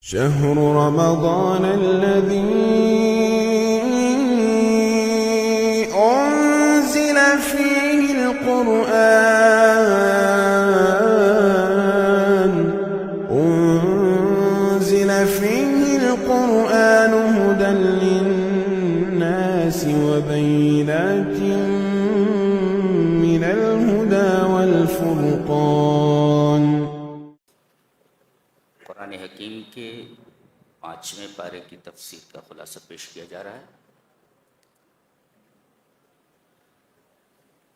شهر رمضان الذي أنزل فيه القرآن هدى للناس وبينات من الهدى والفرقان۔ قرآن حکیم کے 5ویں پارے کی تفسیر کا خلاصہ پیش کیا جا رہا ہے۔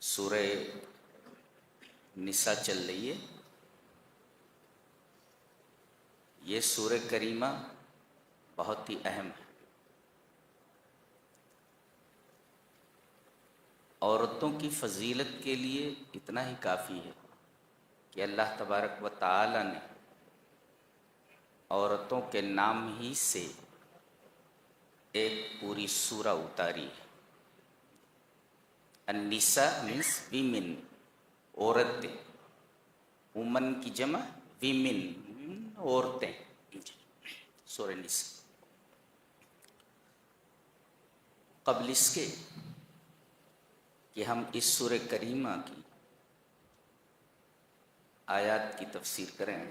سورہ نساء چل رہی ہے۔ یہ سورہ کریمہ بہت ہی اہم ہے۔ عورتوں کی فضیلت کے لیے اتنا ہی کافی ہے کہ اللہ تبارک و تعالی نے عورتوں کے نام ہی سے ایک پوری سورہ اتاری ہے۔ النساء مینس ویمن، عورتیں، وومن کی جمع ویمن، عورتیں، سورہ نساء۔ قبل اس کے کہ ہم اس سورہ کریمہ کی آیات کی تفسیر کریں،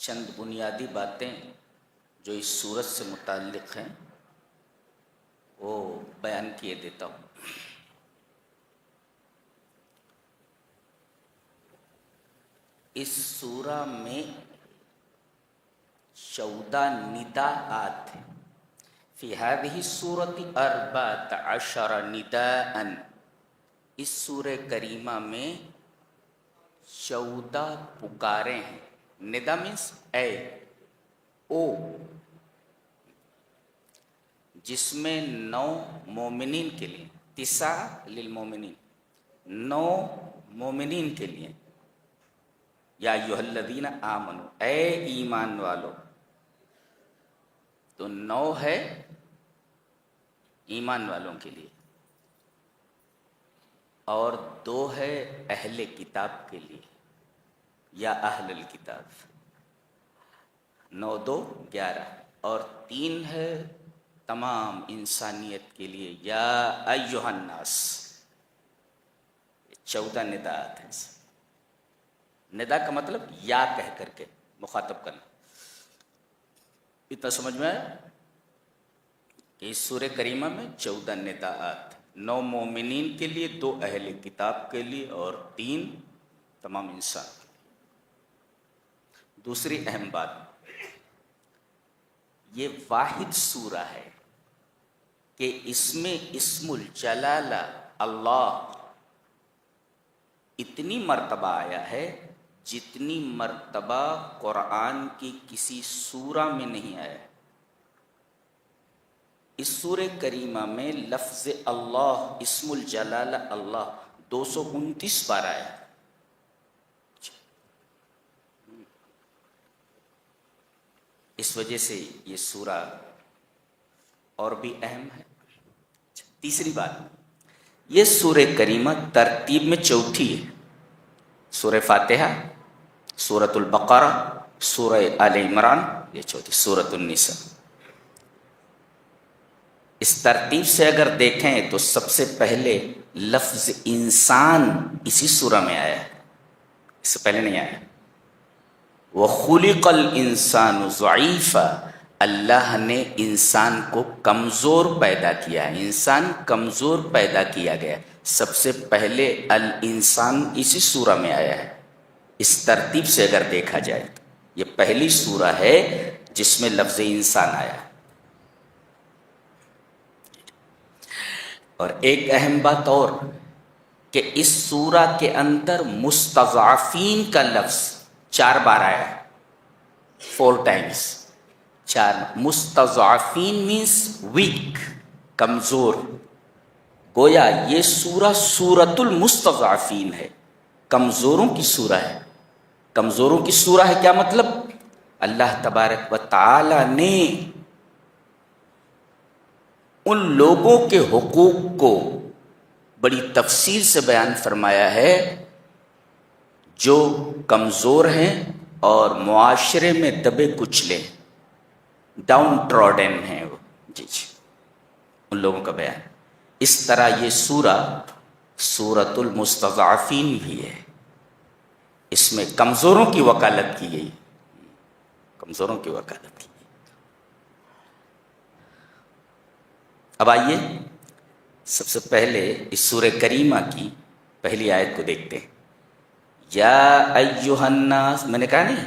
چند بنیادی باتیں جو اس سورت سے متعلق ہیں وہ بیان کیے دیتا ہوں۔ اس سورہ میں 14 نداءات ہیں۔ فی هذه السورۃ 14 نداء، اس سورہ کریمہ میں 14 پکاریں ہیں۔ ندا مینس اے، او، جس میں 9 مومنین کے لیے، 9 للمومنین، 9 مومنین کے لیے، یا ایھا الذین آمنو، اے ایمان والو، تو 9 ہے ایمان والوں کے لیے، اور 2 ہے اہل کتاب کے لیے یا اہل الکتاب، 9 2 11، اور 3 ہے تمام انسانیت کے لیے، یا ایھا الناس۔ 14 نداءات ہیں۔ ندا کا مطلب یا کہہ کر کے مخاطب کرنا۔ اتنا سمجھ میں آیا کہ اس سورہ کریمہ میں 14 نداءات، 9 مومنین کے لیے، 2 اہل کتاب کے لیے، اور 3 تمام انسان۔ دوسری اہم بات، یہ واحد سورہ ہے کہ اس میں اسم الجلالہ اللہ اتنی مرتبہ آیا ہے جتنی مرتبہ قرآن کی کسی سورہ میں نہیں آیا۔ اس سورہ کریمہ میں لفظ اللہ، اسم الجلالہ اللہ 229 بار آیا۔ اس وجہ سے یہ سورہ اور بھی اہم ہے۔ تیسری بات، یہ سورہ کریمہ ترتیب میں چوتھی ہے۔ سورہ فاتحہ، سورۃ البقرہ، سورہ آل عمران، یہ چوتھی، سورۃ النساء۔ اس ترتیب سے اگر دیکھیں تو سب سے پہلے لفظ انسان اسی سورہ میں آیا ہے، اس سے پہلے نہیں آیا۔ وَخُلِقَ الْإِنسَانُ ضَعِيفًا، اللہ نے انسان کو کمزور پیدا کیا ہے، انسان کمزور پیدا کیا گیا۔ سب سے پہلے الانسان اسی سورہ میں آیا ہے۔ اس ترتیب سے اگر دیکھا جائے تو یہ پہلی سورہ ہے جس میں لفظ انسان آیا۔ اور ایک اہم بات اور کہ اس سورہ کے اندر مستضعفین کا لفظ 4 بار آیا ہے، 4 ٹائمز، 4۔ مستضعفین مینس ویک، کمزور۔ گویا یہ سورہ سورۃ المستضعفین ہے، کمزوروں کی سورہ ہے۔ کمزوروں کی سورہ ہے کیا مطلب؟ اللہ تبارک و تعالی نے ان لوگوں کے حقوق کو بڑی تفصیل سے بیان فرمایا ہے جو کمزور ہیں اور معاشرے میں دبے کچلے۔ ڈاؤن ٹراڈن ہیں وہ، جی جی، ان لوگوں کا بیان۔ اس طرح یہ سورہ سورۃ المستضعفین بھی ہے، اس میں کمزوروں کی وکالت کی گئی، کمزوروں کی وکالت کی گئی۔ اب آئیے سب سے پہلے اس سورہ کریمہ کی پہلی آیت کو دیکھتے ہیں۔ یا ایھا الناس، میں نے کہا نہیں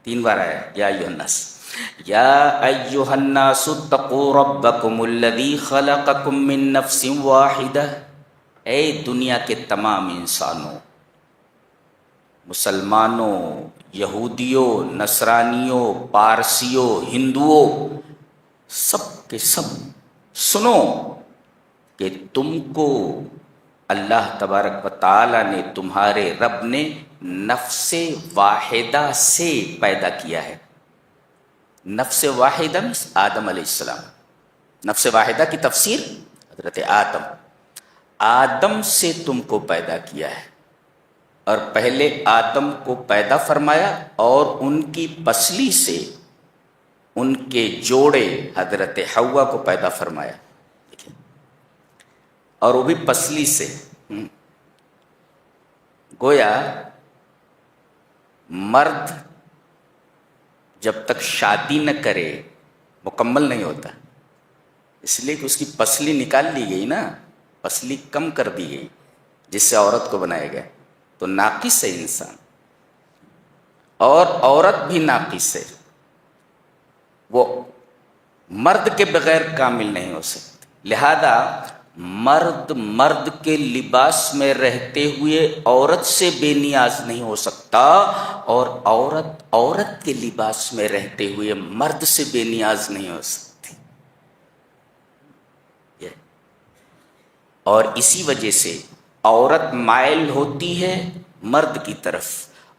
3 بار آیا یا ایھا الناس، یا ایھا الناس اتقوا ربکم الذی خلقکم من نفس واحدہ، اے دنیا کے تمام انسانوں، مسلمانوں، یہودیوں، نصرانیوں، پارسیوں، ہندوؤں، سب کے سب سنو کہ تم کو اللہ تبارک و تعالیٰ نے، تمہارے رب نے نفس واحدہ سے پیدا کیا ہے۔ نفس واحدہ میں آدم علیہ السلام، نفس واحدہ کی تفسیر حضرت آدم سے تم کو پیدا کیا ہے، اور پہلے آدم کو پیدا فرمایا اور ان کی پسلی سے ان کے جوڑے حضرت حوا کو پیدا فرمایا، اور وہ بھی پسلی سے۔ گویا مرد جب تک شادی نہ کرے مکمل نہیں ہوتا، اس لیے کہ اس کی پسلی نکال لی گئی نا، پسلی کم کر دی گئی جس سے عورت کو بنایا گیا، تو ناقص ہے انسان، اور عورت بھی ناقص ہے، وہ مرد کے بغیر کامل نہیں ہو سکتی۔ لہذا مرد کے لباس میں رہتے ہوئے عورت سے بے نیاز نہیں ہو سکتا، اور عورت کے لباس میں رہتے ہوئے مرد سے بے نیاز نہیں ہو سکتی۔ اور اسی وجہ سے عورت مائل ہوتی ہے مرد کی طرف،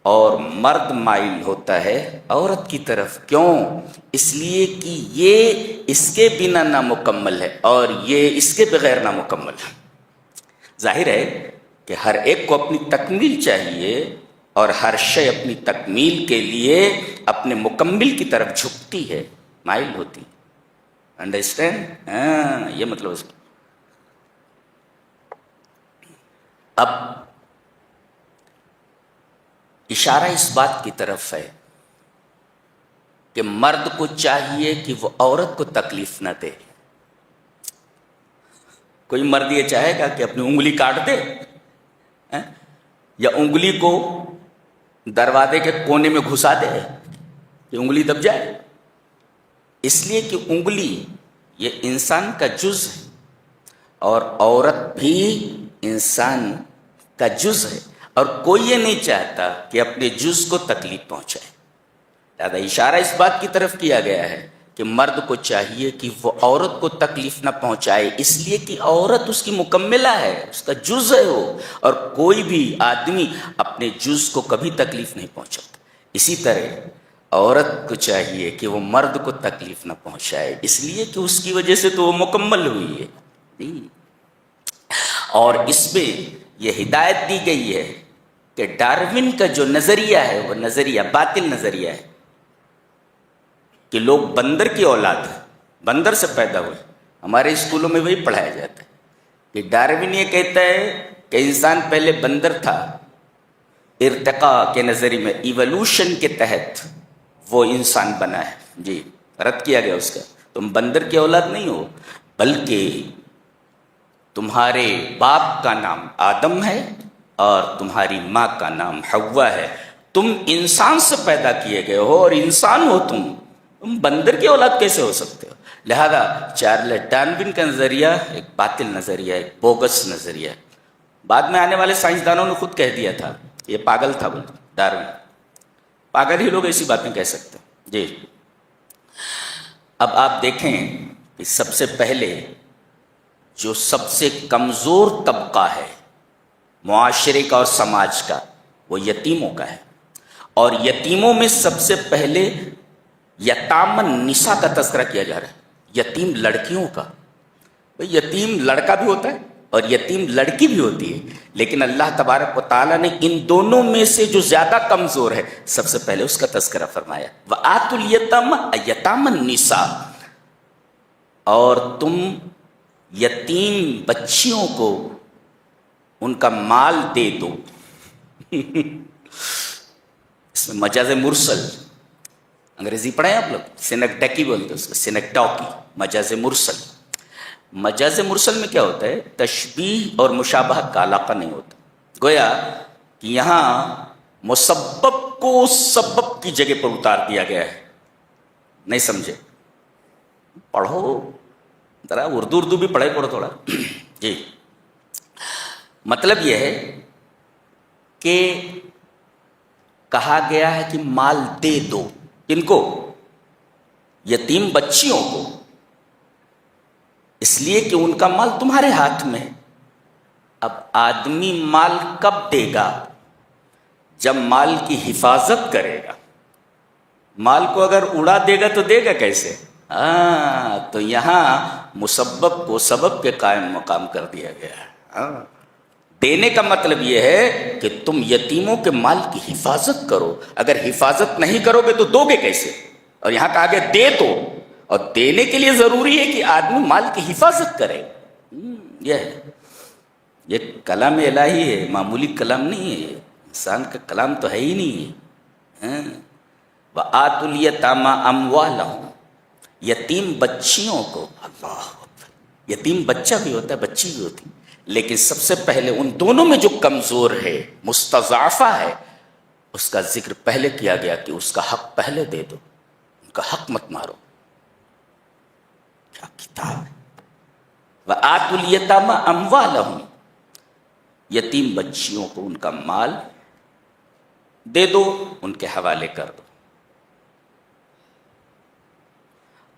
اور مرد مائل ہوتا ہے عورت کی طرف۔ کیوں؟ اس لیے کہ یہ اس کے بنا نامکمل ہے اور یہ اس کے بغیر نامکمل ہے۔ ظاہر ہے کہ ہر ایک کو اپنی تکمیل چاہیے، اور ہر شے اپنی تکمیل کے لیے اپنے مکمل کی طرف جھکتی ہے، مائل ہوتی ہے۔ انڈرسٹینڈ؟ ہاں، یہ مطلب اس کا۔ اب اشارہ اس بات کی طرف ہے کہ مرد کو چاہیے کہ وہ عورت کو تکلیف نہ دے۔ کوئی مرد یہ چاہے گا کہ اپنی انگلی کاٹ دے، یا انگلی کو دروازے کے کونے میں گھسا دے کہ انگلی دب جائے؟ اس لیے کہ انگلی یہ انسان کا جز ہے، اور عورت بھی انسان کا جز ہے، اور کوئی یہ نہیں چاہتا کہ اپنے جز کو تکلیف پہنچائے۔ لہذا اشارہ اس بات کی طرف کیا گیا ہے کہ مرد کو چاہیے کہ وہ عورت کو تکلیف نہ پہنچائے، اس لیے کہ عورت اس کی مکملہ ہے، اس کا جز ہے وہ، اور کوئی بھی آدمی اپنے جز کو کبھی تکلیف نہیں پہنچاتا۔ اسی طرح عورت کو چاہیے کہ وہ مرد کو تکلیف نہ پہنچائے، اس لیے کہ اس کی وجہ سے تو وہ مکمل ہوئی ہے۔ اور اس میں یہ ہدایت دی گئی ہے کہ ڈارون کا جو نظریہ ہے وہ نظریہ باطل نظریہ ہے کہ لوگ بندر کی اولاد ہیں، بندر سے پیدا ہوئے۔ ہمارے اسکولوں میں وہی پڑھایا جاتا ہے کہ ڈارون یہ کہتا ہے کہ انسان پہلے بندر تھا، ارتقاء کے نظریے میں ایولوشن کے تحت وہ انسان بنا ہے۔ جی، رد کیا گیا اس کا، تم بندر کی اولاد نہیں ہو، بلکہ تمہارے باپ کا نام آدم ہے اور تمہاری ماں کا نام حوا ہے، تم انسان سے پیدا کیے گئے ہو اور انسان ہو، تم بندر کی اولاد کیسے ہو سکتے ہو؟ لہذا چارلس ڈارون کا نظریہ ایک باطل نظریہ ہے، ایک بوگس نظریہ ہے۔ بعد میں آنے والے سائنسدانوں نے خود کہہ دیا تھا یہ پاگل تھا، بولتے ڈارون، پاگل ہی لوگ ایسی باتیں کہہ سکتے ہیں۔ جی، اب آپ دیکھیں کہ سب سے پہلے جو سب سے کمزور طبقہ ہے معاشرے کا اور سماج کا، وہ یتیموں کا ہے، اور یتیموں میں سب سے پہلے یتام النساء کا تذکرہ کیا جا رہا ہے، یتیم لڑکیوں کا۔ بھئی یتیم لڑکا بھی ہوتا ہے اور یتیم لڑکی بھی ہوتی ہے، لیکن اللہ تبارک و تعالیٰ نے ان دونوں میں سے جو زیادہ کمزور ہے سب سے پہلے اس کا تذکرہ فرمایا، وَآتُوا الْيَتَامَ النِّسَاءَ، اور تم یتیم بچیوں کو ان کا مال دے دو۔ اس میں مجاز مرسل، انگریزی پڑھیں آپ لوگ، سینکٹیکی بولتے ہیں اس کو، سینکٹاکی، مجاز مرسل۔ مجاز مرسل میں کیا ہوتا ہے؟ تشبیہ اور مشابہت کا علاقہ نہیں ہوتا، گویا کہ یہاں مسبب کو سبب کی جگہ پر اتار دیا گیا ہے۔ نہیں سمجھے؟ پڑھو ذرا اردو بھی پڑھے پڑھو تھوڑا جی۔ مطلب یہ ہے کہ کہا گیا ہے کہ مال دے دو، کن کو؟ یتیم بچیوں کو، اس لیے کہ ان کا مال تمہارے ہاتھ میں ہے۔ اب آدمی مال کب دے گا؟ جب مال کی حفاظت کرے گا۔ مال کو اگر اڑا دے گا تو دے گا کیسے؟ تو یہاں مسبب کو سبب کے قائم مقام کر دیا گیا ہے۔ دینے کا مطلب یہ ہے کہ تم یتیموں کے مال کی حفاظت کرو، اگر حفاظت نہیں کرو گے تو دو گے کیسے؟ اور یہاں کہا گیا دے دو، اور دینے کے لیے ضروری ہے کہ آدمی مال کی حفاظت کرے۔ یہ کلام الہی ہے، معمولی کلام نہیں ہے، انسان کا کلام تو ہے ہی نہیں ہے۔ وَآتُوا الْيَتَامَ أَمْوَالَهُمْ، یتیم بچیوں کو، اللہ اکبر، یتیم بچہ بھی ہوتا ہے بچی بھی ہوتی، لیکن سب سے پہلے ان دونوں میں جو کمزور ہے، مستضعفہ ہے، اس کا ذکر پہلے کیا گیا کہ اس کا حق پہلے دے دو، ان کا حق مت مارو۔ کیا کتاب ہے! وَآتُوا الْيَتَامَ أَمْوَالَهُمْ، یتیم بچیوں کو ان کا مال دے دو، ان کے حوالے کر دو،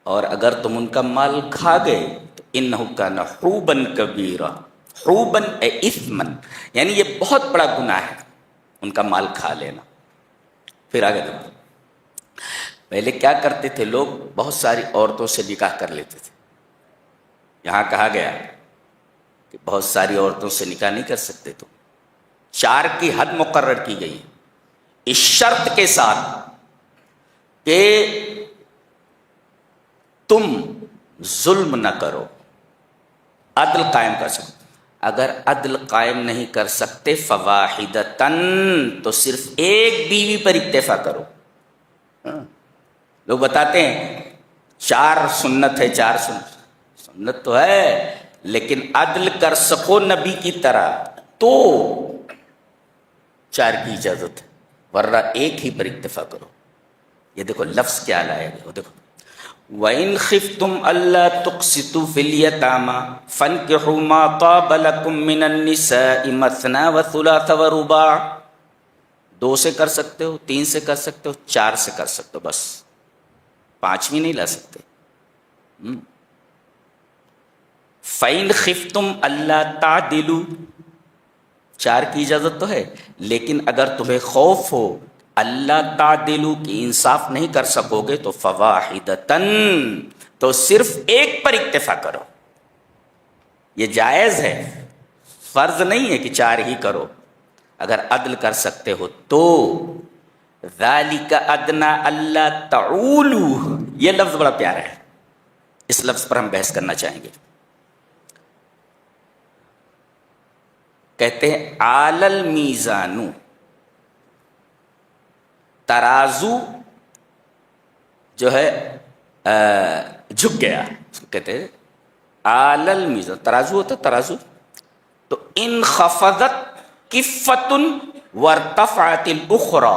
اور اگر تم ان کا مال کھا گئے تو اِنَّهُ كَانَ حُوبًا كَبِيرًا، حُوبًا اے اِثْمًا، یعنی یہ بہت بڑا گناہ ہے ان کا مال کھا لینا۔ پھر آگے دیکھو، پہلے کیا کرتے تھے لوگ؟ بہت ساری عورتوں سے نکاح کر لیتے تھے۔ یہاں کہا گیا کہ بہت ساری عورتوں سے نکاح نہیں کر سکتے، تو 4 کی حد مقرر کی گئی، اس شرط کے ساتھ کہ تم ظلم نہ کرو، عدل قائم کر سکو۔ اگر عدل قائم نہیں کر سکتے فواحدتاً، تو صرف ایک بیوی پر اکتفا کرو۔ لوگ بتاتے ہیں 4 سنت ہے، 4 سنت تو ہے، لیکن عدل کر سکو نبی کی طرح تو 4 کی اجازت ہے، ورنہ ایک ہی پر اکتفا کرو۔ یہ دیکھو لفظ کیا لایا گیا، دیکھو وَإِنْ خِفْتُمْ أَلَّا تُقْسِطُوا فِي الْيَتَامَى فَانكِحُوا مَا طَابَ لَكُم مِّنَ النِّسَاءِ مَثْنَىٰ وَثُلَاثَ وَرُبَاعَ، 2 سے کر سکتے ہو، 3 سے کر سکتے ہو، 4 سے کر سکتے ہو، بس 5ویں نہیں لا سکتے۔ فَإِنْ خِفْتُمْ أَلَّا تَعْدِلُوا، 4 کی اجازت تو ہے، لیکن اگر تمہیں خوف ہو اللہ تعدلو کی انصاف نہیں کر سکو گے تو فواحدتاً، تو صرف ایک پر اکتفا کرو۔ یہ جائز ہے، فرض نہیں ہے کہ 4 ہی کرو، اگر عدل کر سکتے ہو تو۔ ذَلِكَ أَدْنَىٰ أَلَّا تَعُولُوا، یہ لفظ بڑا پیارا ہے، اس لفظ پر ہم بحث کرنا چاہیں گے۔ کہتے ہیں عَلَى الْمِيزَانُ، ترازو جو ہے جھک گیا، اس کو کہتے ہیں عَلَى الْمِيزَانِ، ترازو ہوتا ہے ترازو، تو انخفضت کفۃ وارتفعت الاخرى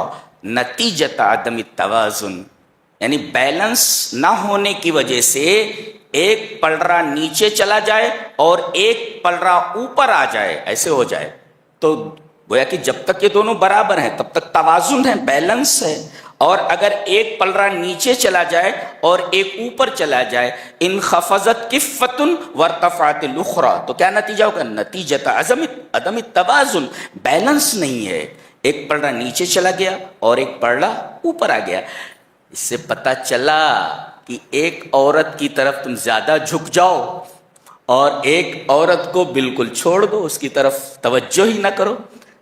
نتیجۃ عدم التوازن، یعنی بیلنس نہ ہونے کی وجہ سے ایک پلڑا نیچے چلا جائے اور ایک پلڑا اوپر آ جائے، ایسے ہو جائے، تو گویا کہ جب تک یہ دونوں برابر ہیں تب تک توازن ہے، بیلنس ہے، اور اگر ایک پلڑا نیچے چلا جائے اور ایک اوپر چلا جائے، انخفضت کفۃ وارتفعت الاخرى، تو کیا نتیجہ ہوگا؟ نتیجۃ عدم التوازن، بیلنس نہیں ہے، ایک پلڑا نیچے چلا گیا اور ایک پلڑا اوپر آ گیا۔ اس سے پتہ چلا کہ ایک عورت کی طرف تم زیادہ جھک جاؤ اور ایک عورت کو بالکل چھوڑ دو، اس کی طرف توجہ ہی نہ کرو،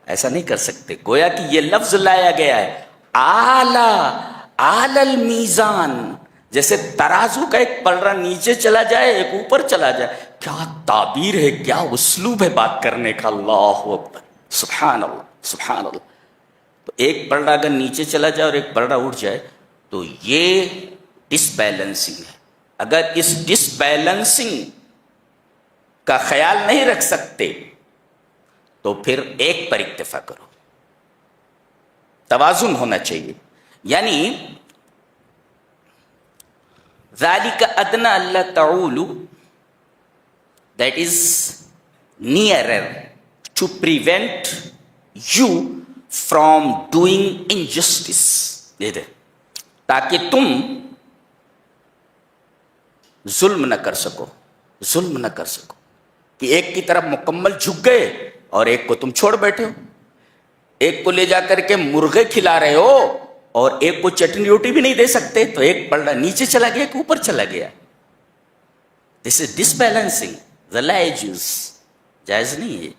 ایسا نہیں کر سکتے۔ گویا کہ یہ لفظ لایا گیا ہے اعلی المیزان، جیسے ترازو کا ایک پلڑا نیچے چلا جائے ایک اوپر چلا جائے۔ کیا تعبیر ہے، کیا اسلوب ہے بات کرنے کا، اللہ اکبر، سبحان اللہ سبحان اللہ۔ تو ایک پلڑا اگر نیچے چلا جائے اور ایک پلڑا اٹھ جائے تو یہ ڈس بیلنسنگ ہے۔ اگر اس ڈس بیلنسنگ کا خیال نہیں رکھ سکتے تو پھر ایک پر اکتفا کرو، توازن ہونا چاہیے۔ یعنی ذالک ادنی الا تعولوا، that is nearer to prevent you from doing injustice، تاکہ تم ظلم نہ کر سکو، ظلم نہ کر سکو، کہ ایک کی طرف مکمل جھک گئے اور ایک کو تم چھوڑ بیٹھے ہو، ایک کو لے جا کر کے مرغے کھلا رہے ہو اور ایک کو چٹنی روٹی بھی نہیں دے سکتے، تو ایک پلڑا نیچے چلا گیا ایک اوپر چلا گیا۔ دس از ڈس بیلنسنگ، لا يجوز، جائز نہیں ہے۔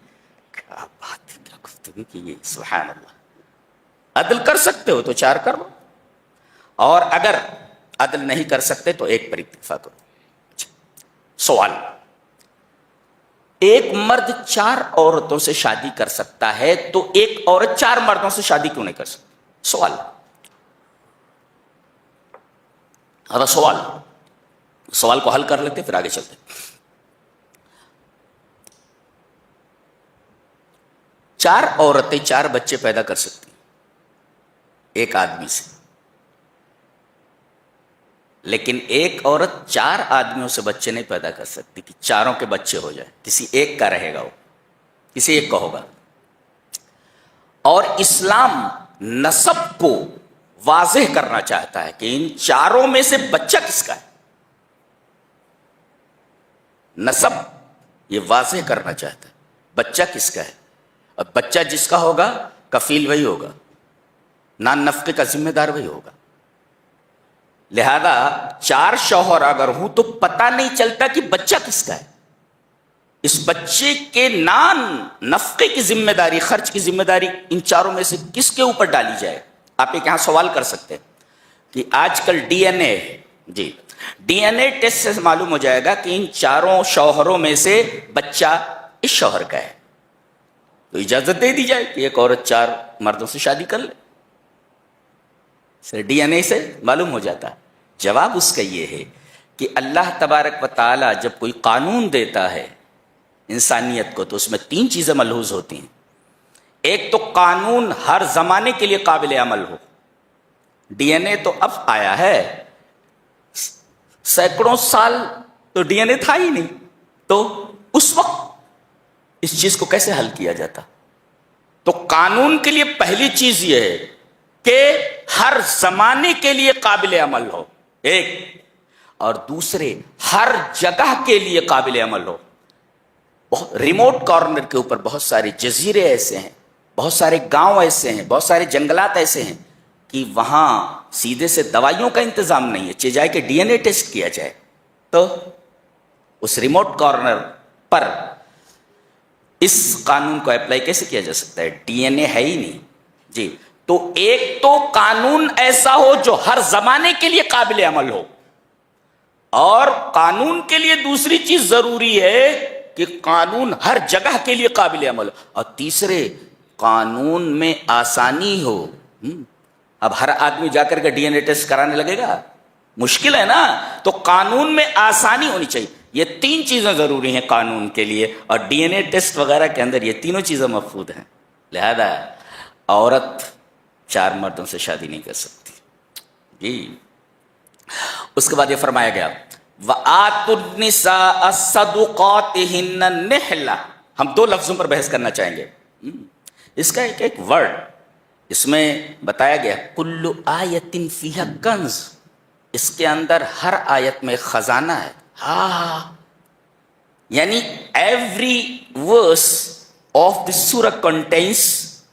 کیا بات ہے، کیا گفتگو کی ہے، سبحان اللہ۔ عدل کر سکتے ہو تو 4 کر لو، اور اگر عدل نہیں کر سکتے تو ایک پر اکتفا کرو۔ سوال، ایک مرد 4 عورتوں سے شادی کر سکتا ہے تو ایک عورت 4 مردوں سے شادی کیوں نہیں کر سکتی؟ سوال، سوال کو حل کر لیتے پھر آگے چلتے۔ 4 عورتیں 4 بچے پیدا کر سکتی ایک آدمی سے، لیکن ایک عورت 4 آدمیوں سے بچے نہیں پیدا کر سکتی کہ چاروں کے بچے ہو جائیں، کسی ایک کا رہے گا، وہ کسی ایک کا ہوگا۔ اور اسلام نسب کو واضح کرنا چاہتا ہے کہ ان 4 میں سے بچہ کس کا ہے، نسب یہ واضح کرنا چاہتا ہے بچہ کس کا ہے، اور بچہ جس کا ہوگا کفیل وہی ہوگا، نان نفقے کا ذمہ دار وہی ہوگا۔ لہذا 4 شوہر اگر ہوں تو پتہ نہیں چلتا کہ بچہ کس کا ہے، اس بچے کے نان نفقے کی ذمہ داری، خرچ کی ذمہ داری ان 4 میں سے کس کے اوپر ڈالی جائے۔ آپ ایک یہاں سوال کر سکتے ہیں کہ آج کل ڈی این اے، جی ڈی این اے ٹیسٹ سے معلوم ہو جائے گا کہ ان 4 شوہروں میں سے بچہ اس شوہر کا ہے، تو اجازت دے دی جائے کہ ایک عورت 4 مردوں سے شادی کر لے، ڈی این اے سے معلوم ہو جاتا ہے۔ جواب اس کا یہ ہے کہ اللہ تبارک و تعالی جب کوئی قانون دیتا ہے انسانیت کو تو اس میں 3 چیزیں ملحوظ ہوتی ہیں۔ ایک تو قانون ہر زمانے کے لیے قابل عمل ہو، ڈی این اے تو اب آیا ہے، سینکڑوں سال تو ڈی این اے تھا ہی نہیں، تو اس وقت اس چیز کو کیسے حل کیا جاتا؟ تو قانون کے لیے پہلی چیز یہ ہے کہ ہر زمانے کے لیے قابل عمل ہو، ایک، اور دوسرے ہر جگہ کے لیے قابل عمل ہو۔ بہت ریموٹ کارنر کے اوپر بہت سارے جزیرے ایسے ہیں، بہت سارے گاؤں ایسے ہیں، بہت سارے جنگلات ایسے ہیں کہ وہاں سیدھے سے دوائیوں کا انتظام نہیں ہے، چاہے جائے کہ ڈی این اے ٹیسٹ کیا جائے، تو اس ریموٹ کارنر پر اس قانون کو اپلائی کیسے کیا جا سکتا ہے؟ ڈی این اے ہے ہی نہیں، جی۔ تو ایک تو قانون ایسا ہو جو ہر زمانے کے لیے قابل عمل ہو، اور قانون کے لیے دوسری چیز ضروری ہے کہ قانون ہر جگہ کے لیے قابل عمل ہو، اور تیسرے قانون میں آسانی ہو۔ اب ہر آدمی جا کر کے ڈی این اے ٹیسٹ کرانے لگے گا، مشکل ہے نا، تو قانون میں آسانی ہونی چاہیے۔ یہ 3 چیزیں ضروری ہیں قانون کے لیے، اور ڈی این اے ٹیسٹ وغیرہ کے اندر یہ تینوں چیزیں مفقود ہیں۔ لہذا عورت 4 مردوں سے شادی نہیں کر سکتی، جی۔ اس کے بعد یہ فرمایا گیا وَآتُوا النِّسَاءَ صَدُقَاتِهِنَّ نِحْلَةً، ہم 2 لفظوں پر بحث کرنا چاہیں گے۔ اس کا ایک ورڈ اس میں بتایا گیا کُلُّ آیَةٍ فِيهَا کنز، اس کے اندر ہر آیت میں خزانہ ہے، ہاں، یعنی ایوری ورس آف دی سورہ کنٹینس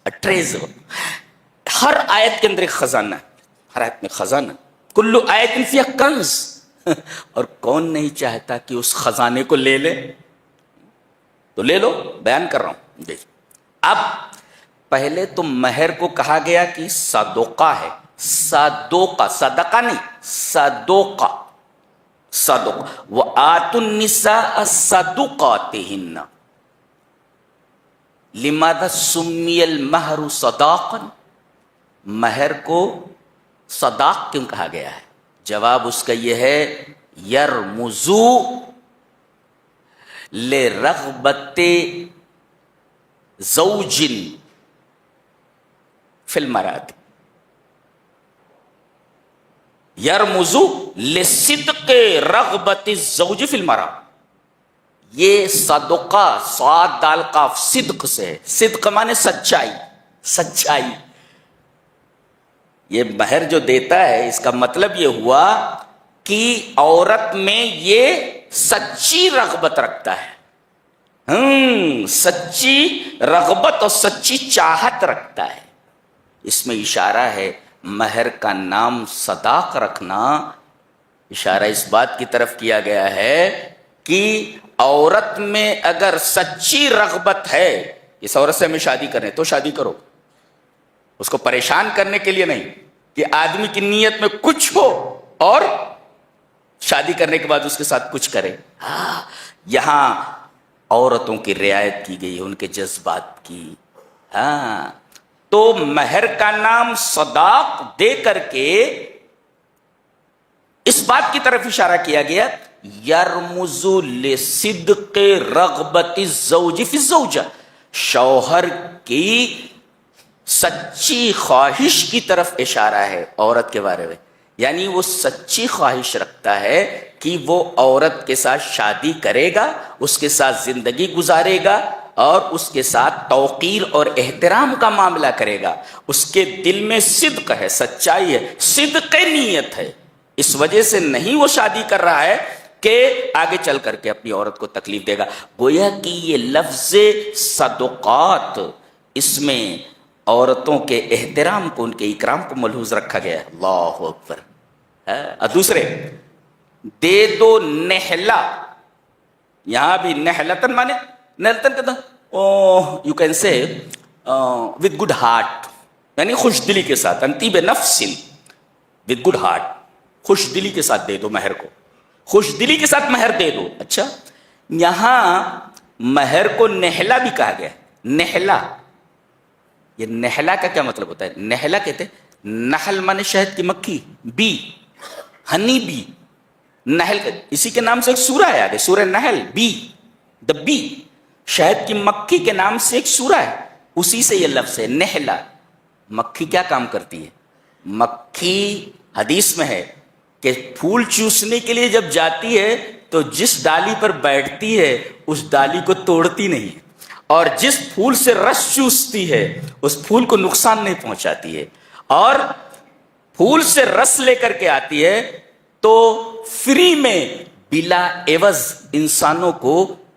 اے ٹریزر، ہر آیت کے اندر ایک خزانہ ہے، ہر آیت میں خزانہ، کُلُّ آیَةٍ فِيهَا کنز، اور کون نہیں چاہتا کہ اس خزانے کو لے لے؟ تو لے لو، بیان کر رہا ہوں جی۔ اب پہلے تو مہر کو کہا گیا کہ صدقہ ہے، صدقہ، صدقہ نہیں، صدقہ، صدقہ، وآتوا النساء صدقاتهن، لماذا سمی المہر صداقا، مہر کو صداق کیوں کہا گیا ہے؟ جواب اس کا یہ ہے یرمزو لرغبت زوج فی المرأة، یرمزو لصدق رغبت الزوج فی المرأة، یہ صدقہ صاد دال قاف صدق سے ہے، صدق مانے سچائی، سچائی، یہ مہر جو دیتا ہے اس کا مطلب یہ ہوا کہ عورت میں یہ سچی رغبت رکھتا ہے، سچی رغبت اور سچی چاہت رکھتا ہے۔ اس میں اشارہ ہے مہر کا نام صداق رکھنا، اشارہ اس بات کی طرف کیا گیا ہے کہ عورت میں اگر سچی رغبت ہے اس عورت سے ہمیں شادی کریں تو شادی کرو، اس کو پریشان کرنے کے لیے نہیں کہ آدمی کی نیت میں کچھ ہو اور شادی کرنے کے بعد اس کے ساتھ کچھ کرے۔ یہاں عورتوں کی رعایت کی گئی ہے، ان کے جذبات کی۔ تو مہر کا نام صداق دے کر کے اس بات کی طرف اشارہ کیا گیا یرمز لصدق رغبت الزوج فی الزوجہ، شوہر کی سچی خواہش کی طرف اشارہ ہے عورت کے بارے میں، یعنی وہ سچی خواہش رکھتا ہے کہ وہ عورت کے ساتھ شادی کرے گا، اس کے ساتھ زندگی گزارے گا اور اس کے ساتھ توقیر اور احترام کا معاملہ کرے گا۔ اس کے دل میں صدق ہے، سچائی ہے، صدق نیت ہے، اس وجہ سے نہیں وہ شادی کر رہا ہے کہ آگے چل کر کے اپنی عورت کو تکلیف دے گا۔ گویا کہ یہ لفظ صدقات، اس میں عورتوں کے احترام کو، ان کے اکرام کو ملحوظ رکھا گیا ہے۔ اللہ اکبر۔ اور دوسرے دے دو نہلا، یہاں بھی نہلتن مانے نہلتن کہتا you can say with good heart, یعنی خوش دلی کے ساتھ، انتیب نفس، ود گڈ ہارٹ، خوش دلی کے ساتھ دے دو مہر کو، خوش دلی کے ساتھ مہر دے دو۔ اچھا، یہاں مہر کو نہلا بھی کہا گیا، نہلا، یہ نہلا کا کیا مطلب ہوتا ہے؟ نہلا کہتے ہیں، نحل مانے شہد کی مکھی، بی، ہنی بی، نحل، اسی کے نام سے ایک سورہ ہے آگے، سورہ نحل، بی، دا بی، شہد کی مکھی کے نام سے ایک سورہ ہے، اسی سے یہ لفظ ہے نہلا۔ مکھی کیا کام کرتی ہے؟ مکھی حدیث میں ہے کہ پھول چوسنے کے لیے جب جاتی ہے تو جس ڈالی پر بیٹھتی ہے اس ڈالی کو توڑتی نہیں، اور جس پھول سے رس چوستی ہے اس پھول کو نقصان نہیں پہنچاتی ہے، اور پھول سے رس لے کر کے آتی ہے تو فری میں بلا عوض انسانوں کو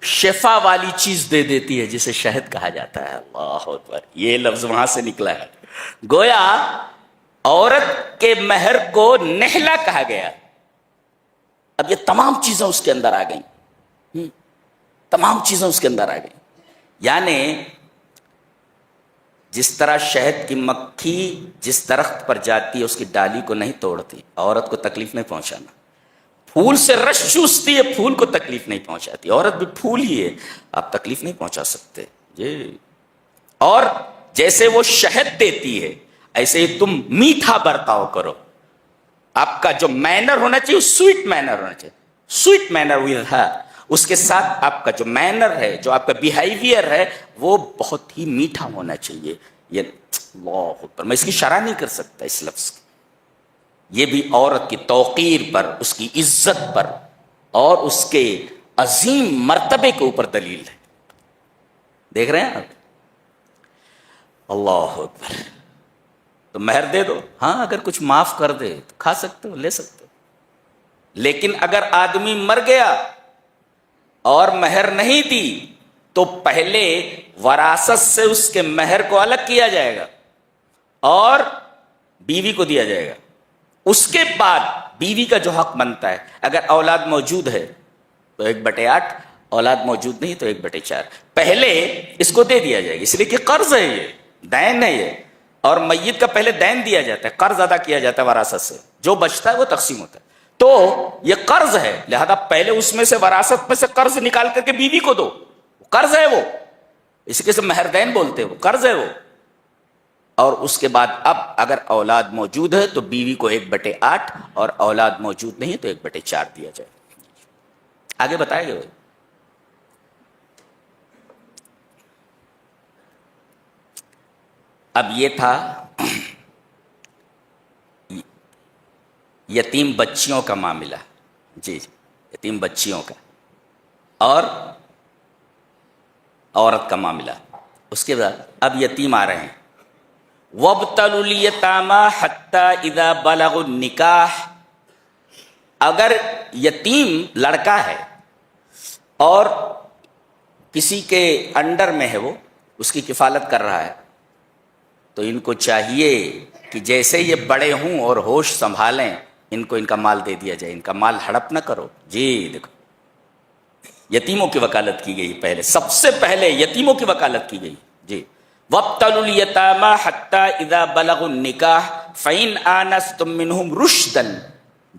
شفا والی چیز دے دیتی ہے جسے شہد کہا جاتا ہے۔ اللہ اکبر، یہ لفظ وہاں سے نکلا ہے۔ گویا عورت کے مہر کو نہلا کہا گیا۔ اب یہ تمام چیزیں اس کے اندر آ گئیں، تمام چیزیں اس کے اندر آ گئیں، یعنی جس طرح شہد کی مکھی جس درخت پر جاتی ہے اس کی ڈالی کو نہیں توڑتی، عورت کو تکلیف نہیں پہنچانا، پھول سے رس چوستی ہے، پھول کو تکلیف نہیں پہنچاتی، عورت بھی پھول ہی ہے، آپ تکلیف نہیں پہنچا سکتے جی۔ اور جیسے وہ شہد دیتی ہے ایسے ہی تم میٹھا برتاؤ کرو، آپ کا جو مینر ہونا چاہیے سویٹ مینر ہونا چاہیے، سویٹ مینر ود ہر، اس کے ساتھ آپ کا جو مینر ہے، جو آپ کا بیہیویئر ہے وہ بہت ہی میٹھا ہونا چاہیے۔ یہ اللہ اکبر، میں اس کی شرح نہیں کر سکتا اس لفظ کی، یہ بھی عورت کی توقیر پر، اس کی عزت پر اور اس کے عظیم مرتبے کے اوپر دلیل ہے۔ دیکھ رہے ہیں آپ؟ اللہ اکبر۔ تو مہر دے دو، ہاں اگر کچھ معاف کر دے تو کھا سکتے ہو، لے سکتے ہو، لیکن اگر آدمی مر گیا اور مہر نہیں دی تو پہلے وراثت سے اس کے مہر کو الگ کیا جائے گا اور بیوی کو دیا جائے گا، اس کے بعد بیوی کا جو حق بنتا ہے، اگر اولاد موجود ہے تو 1/8، اولاد موجود نہیں تو 1/4 پہلے اس کو دے دیا جائے گا، اس لیے کہ قرض ہے، یہ دین ہے یہ، اور میت کا پہلے دین دیا جاتا ہے، قرض ادا کیا جاتا ہے وراثت سے، جو بچتا ہے وہ تقسیم ہوتا ہے، تو یہ قرض ہے، لہذا پہلے اس میں سے وراثت میں سے قرض نکال کر کے بیوی کو دو، قرض ہے وہ، اس کے سے مہر دین بولتے ہیں، وہ قرض ہے وہ، اور اس کے بعد اب اگر اولاد موجود ہے تو بیوی کو 1/8 اور اولاد موجود نہیں تو 1/4 دیا جائے۔ آگے بتائے گا اب یہ تھا یتیم بچیوں کا معاملہ، جی یتیم بچیوں کا اور عورت کا معاملہ۔ اس کے بعد اب یتیم آ رہے ہیں، وَابْتَلُوا الْيَتَامَى حَتَّى إِذَا بَلَغُوا النِّكَاحَ، اگر یتیم لڑکا ہے اور کسی کے انڈر میں ہے، وہ اس کی کفالت کر رہا ہے، تو ان کو چاہیے کہ جیسے یہ بڑے ہوں اور ہوش سنبھالیں، ان کو ان کا مال دے دیا جائے، ان کا مال ہڑپ نہ کرو۔ جی دیکھو یتیموں کی وکالت کی گئی، پہلے سب سے پہلے یتیموں کی وکالت کی گئی۔ جی وَابْتَلُوا الْيَتَامَى حَتَّى إِذَا بَلَغُوا النِّكَاحَ فَإِنْ آنَسْتُم مِّنْهُمْ رُشْدًا،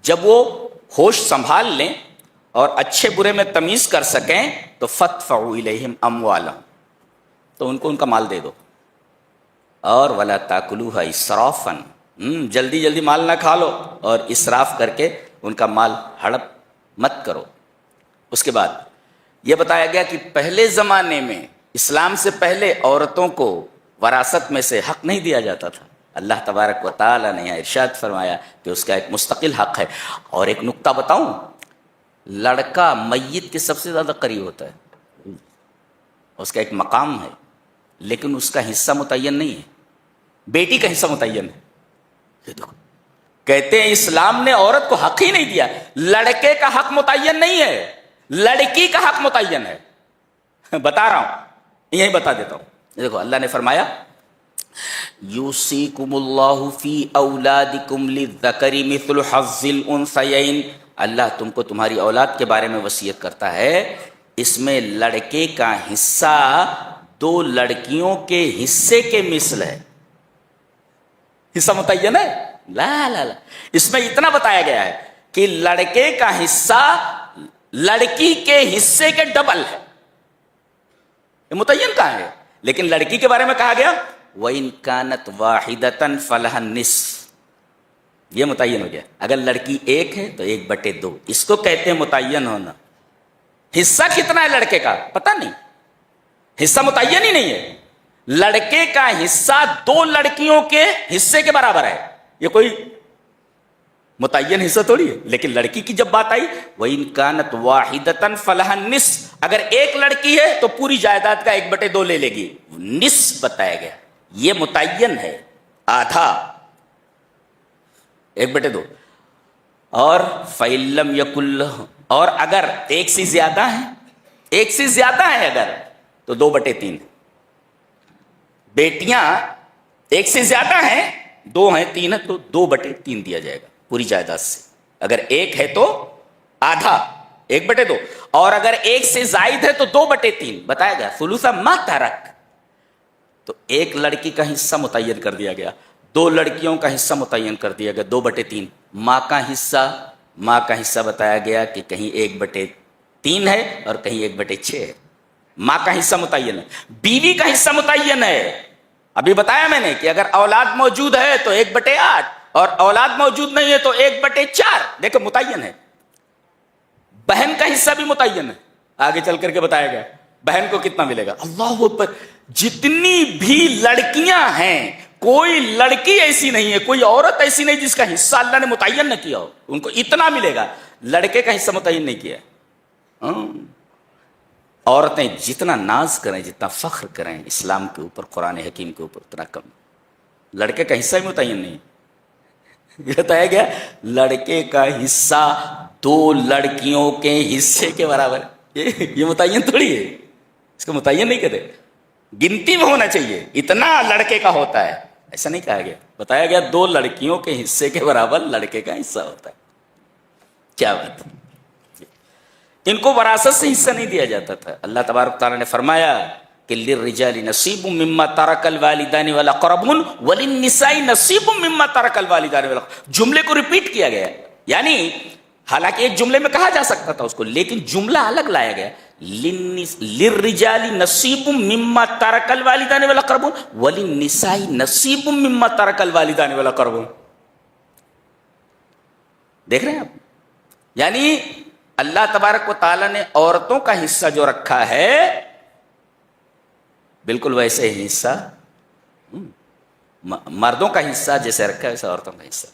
جب وہ ہوش سنبھال لیں اور اچھے برے میں تمیز کر سکیں تو فَادْفَعُوا إِلَيْهِمْ أَمْوَالَهُمْ، تو ان کو ان کا مال دے دو، اور وَلَا تَأْكُلُوهَا إِسْرَافًا، جلدی جلدی مال نہ کھا لو اور اسراف کر کے ان کا مال ہڑپ مت کرو۔ اس کے بعد یہ بتایا گیا کہ پہلے زمانے میں اسلام سے پہلے عورتوں کو وراثت میں سے حق نہیں دیا جاتا تھا، اللہ تبارک و تعالی نے ارشاد فرمایا کہ اس کا ایک مستقل حق ہے۔ اور ایک نکتہ بتاؤں، لڑکا میت کے سب سے زیادہ قریب ہوتا ہے، اس کا ایک مقام ہے، لیکن اس کا حصہ متعین نہیں ہے، بیٹی کا حصہ متعین ہے۔ یہ دیکھو کہتے ہیں اسلام نے عورت کو حق ہی نہیں دیا، لڑکے کا حق متعین نہیں ہے، لڑکی کا حق متعین ہے۔ بتا رہا ہوں، یہی بتا دیتا ہوں، دیکھو اللہ نے فرمایا یوصیکم اللہ فی اولادکم للذکر مثل حظ الانثیین، اللہ تم کو تمہاری اولاد کے بارے میں وصیت کرتا ہے، اس میں لڑکے کا حصہ 2 لڑکیوں کے حصے کے مثل ہے۔ حصہ متعین ہے؟ لا لا لا، اس میں اتنا بتایا گیا ہے کہ لڑکے کا حصہ لڑکی کے حصے کے ڈبل ہے، یہ متعین کہاں ہے؟ لیکن لڑکی کے بارے میں کہا گیا وَإِن كَانَتْ وَاحِدَةً فَلَهَا النِّصْفُ، یہ متعین ہو گیا، اگر لڑکی ایک ہے تو 1/2، اس کو کہتے ہیں متعین ہونا۔ حصہ کتنا ہے لڑکے کا پتہ نہیں، حصہ متعین ہی نہیں ہے، لڑکے کا حصہ 2 لڑکیوں کے حصے کے برابر ہے، یہ کوئی متعین حصہ تھوڑی ہے۔ لیکن لڑکی کی جب بات آئی وَإِن كَانَتْ وَاحِدَةً فَلَهَا النِّصْفُ، اگر ایک لڑکی ہے تو پوری جائیداد کا 1/2 لے لے گی، نصف بتایا گیا، یہ متعین ہے، آدھا 1/2۔ اور فَإِن لَّمْ يَكُن لَّهُ، اور اگر ایک سے زیادہ ہیں، ایک سے زیادہ ہیں اگر، تو 2/3، بیٹیاں ایک سے زیادہ ہیں، 2 ہیں 3 ہیں تو 2/3 دیا جائے گا پوری جائیداد سے، اگر ایک ہے تو آدھا 1/2، اور اگر ایک سے زائد ہے تو 2/3 بتایا گیا، ثلث ما ترک، تو ایک لڑکی کا حصہ متعین کر دیا گیا، 2 لڑکیوں کا حصہ متعین کر دیا گیا 2/3، ماں کا حصہ بتایا گیا کہ کہیں 1/3 ہے اور کہیں 1/6 ہے، ماں کا حصہ متعین ہے، بیوی کا حصہ متعین ہے، ابھی بتایا میں نے کہ اگر اولاد موجود ہے تو 1/8 اور اولاد موجود نہیں ہے تو 1/4، دیکھو متعین ہے۔ بہن کا حصہ بھی متعین ہے، آگے چل کر کے بتایا گیا بہن کو کتنا ملے گا۔ اللہ اکبر، جتنی بھی لڑکیاں ہیں کوئی لڑکی ایسی نہیں ہے، کوئی عورت ایسی نہیں جس کا حصہ اللہ نے متعین نہ کیا ہو، ان کو اتنا ملے گا، لڑکے کا حصہ متعین نہیں کیا۔ عورتیں جتنا ناز کریں، جتنا فخر کریں اسلام کے اوپر، قرآن حکیم کے اوپر، اتنا کم، لڑکے کا حصہ ہی متعین نہیں۔ یہ بتایا گیا لڑکے کا حصہ 2 لڑکیوں کے حصے کے برابر، یہ متعین تھوڑی ہے، اس کو متعین نہیں کہتے، گنتی میں ہونا چاہیے اتنا لڑکے کا ہوتا ہے، ایسا نہیں کہا گیا، بتایا گیا 2 لڑکیوں کے حصے کے برابر لڑکے کا حصہ ہوتا ہے۔ کیا بات، ان کو وراثت سے حصہ نہیں دیا جاتا تھا. اللہ تبارک تعالیٰ نے فرمایا کہ للرجال نصیب مما ترک الوالدان والاقربون وللنساء نصیب مما ترک الوالدان والاقربون. جملے کو ریپیٹ کیا گیا, یعنی حالانکہ ایک جملے میں کہا جا سکتا تھا اس کو, لیکن جملہ الگ لایا گیا. للرجال نصیب مما ترک الوالدان والاقربون وللنساء نصیب مما ترک الوالدان والاقربون. دیکھ رہے ہیں آپ, یعنی اللہ تبارک و تعالیٰ نے عورتوں کا حصہ جو رکھا ہے بالکل ویسے ہی حصہ مردوں کا حصہ جیسے رکھا ہے ویسے عورتوں کا حصہ.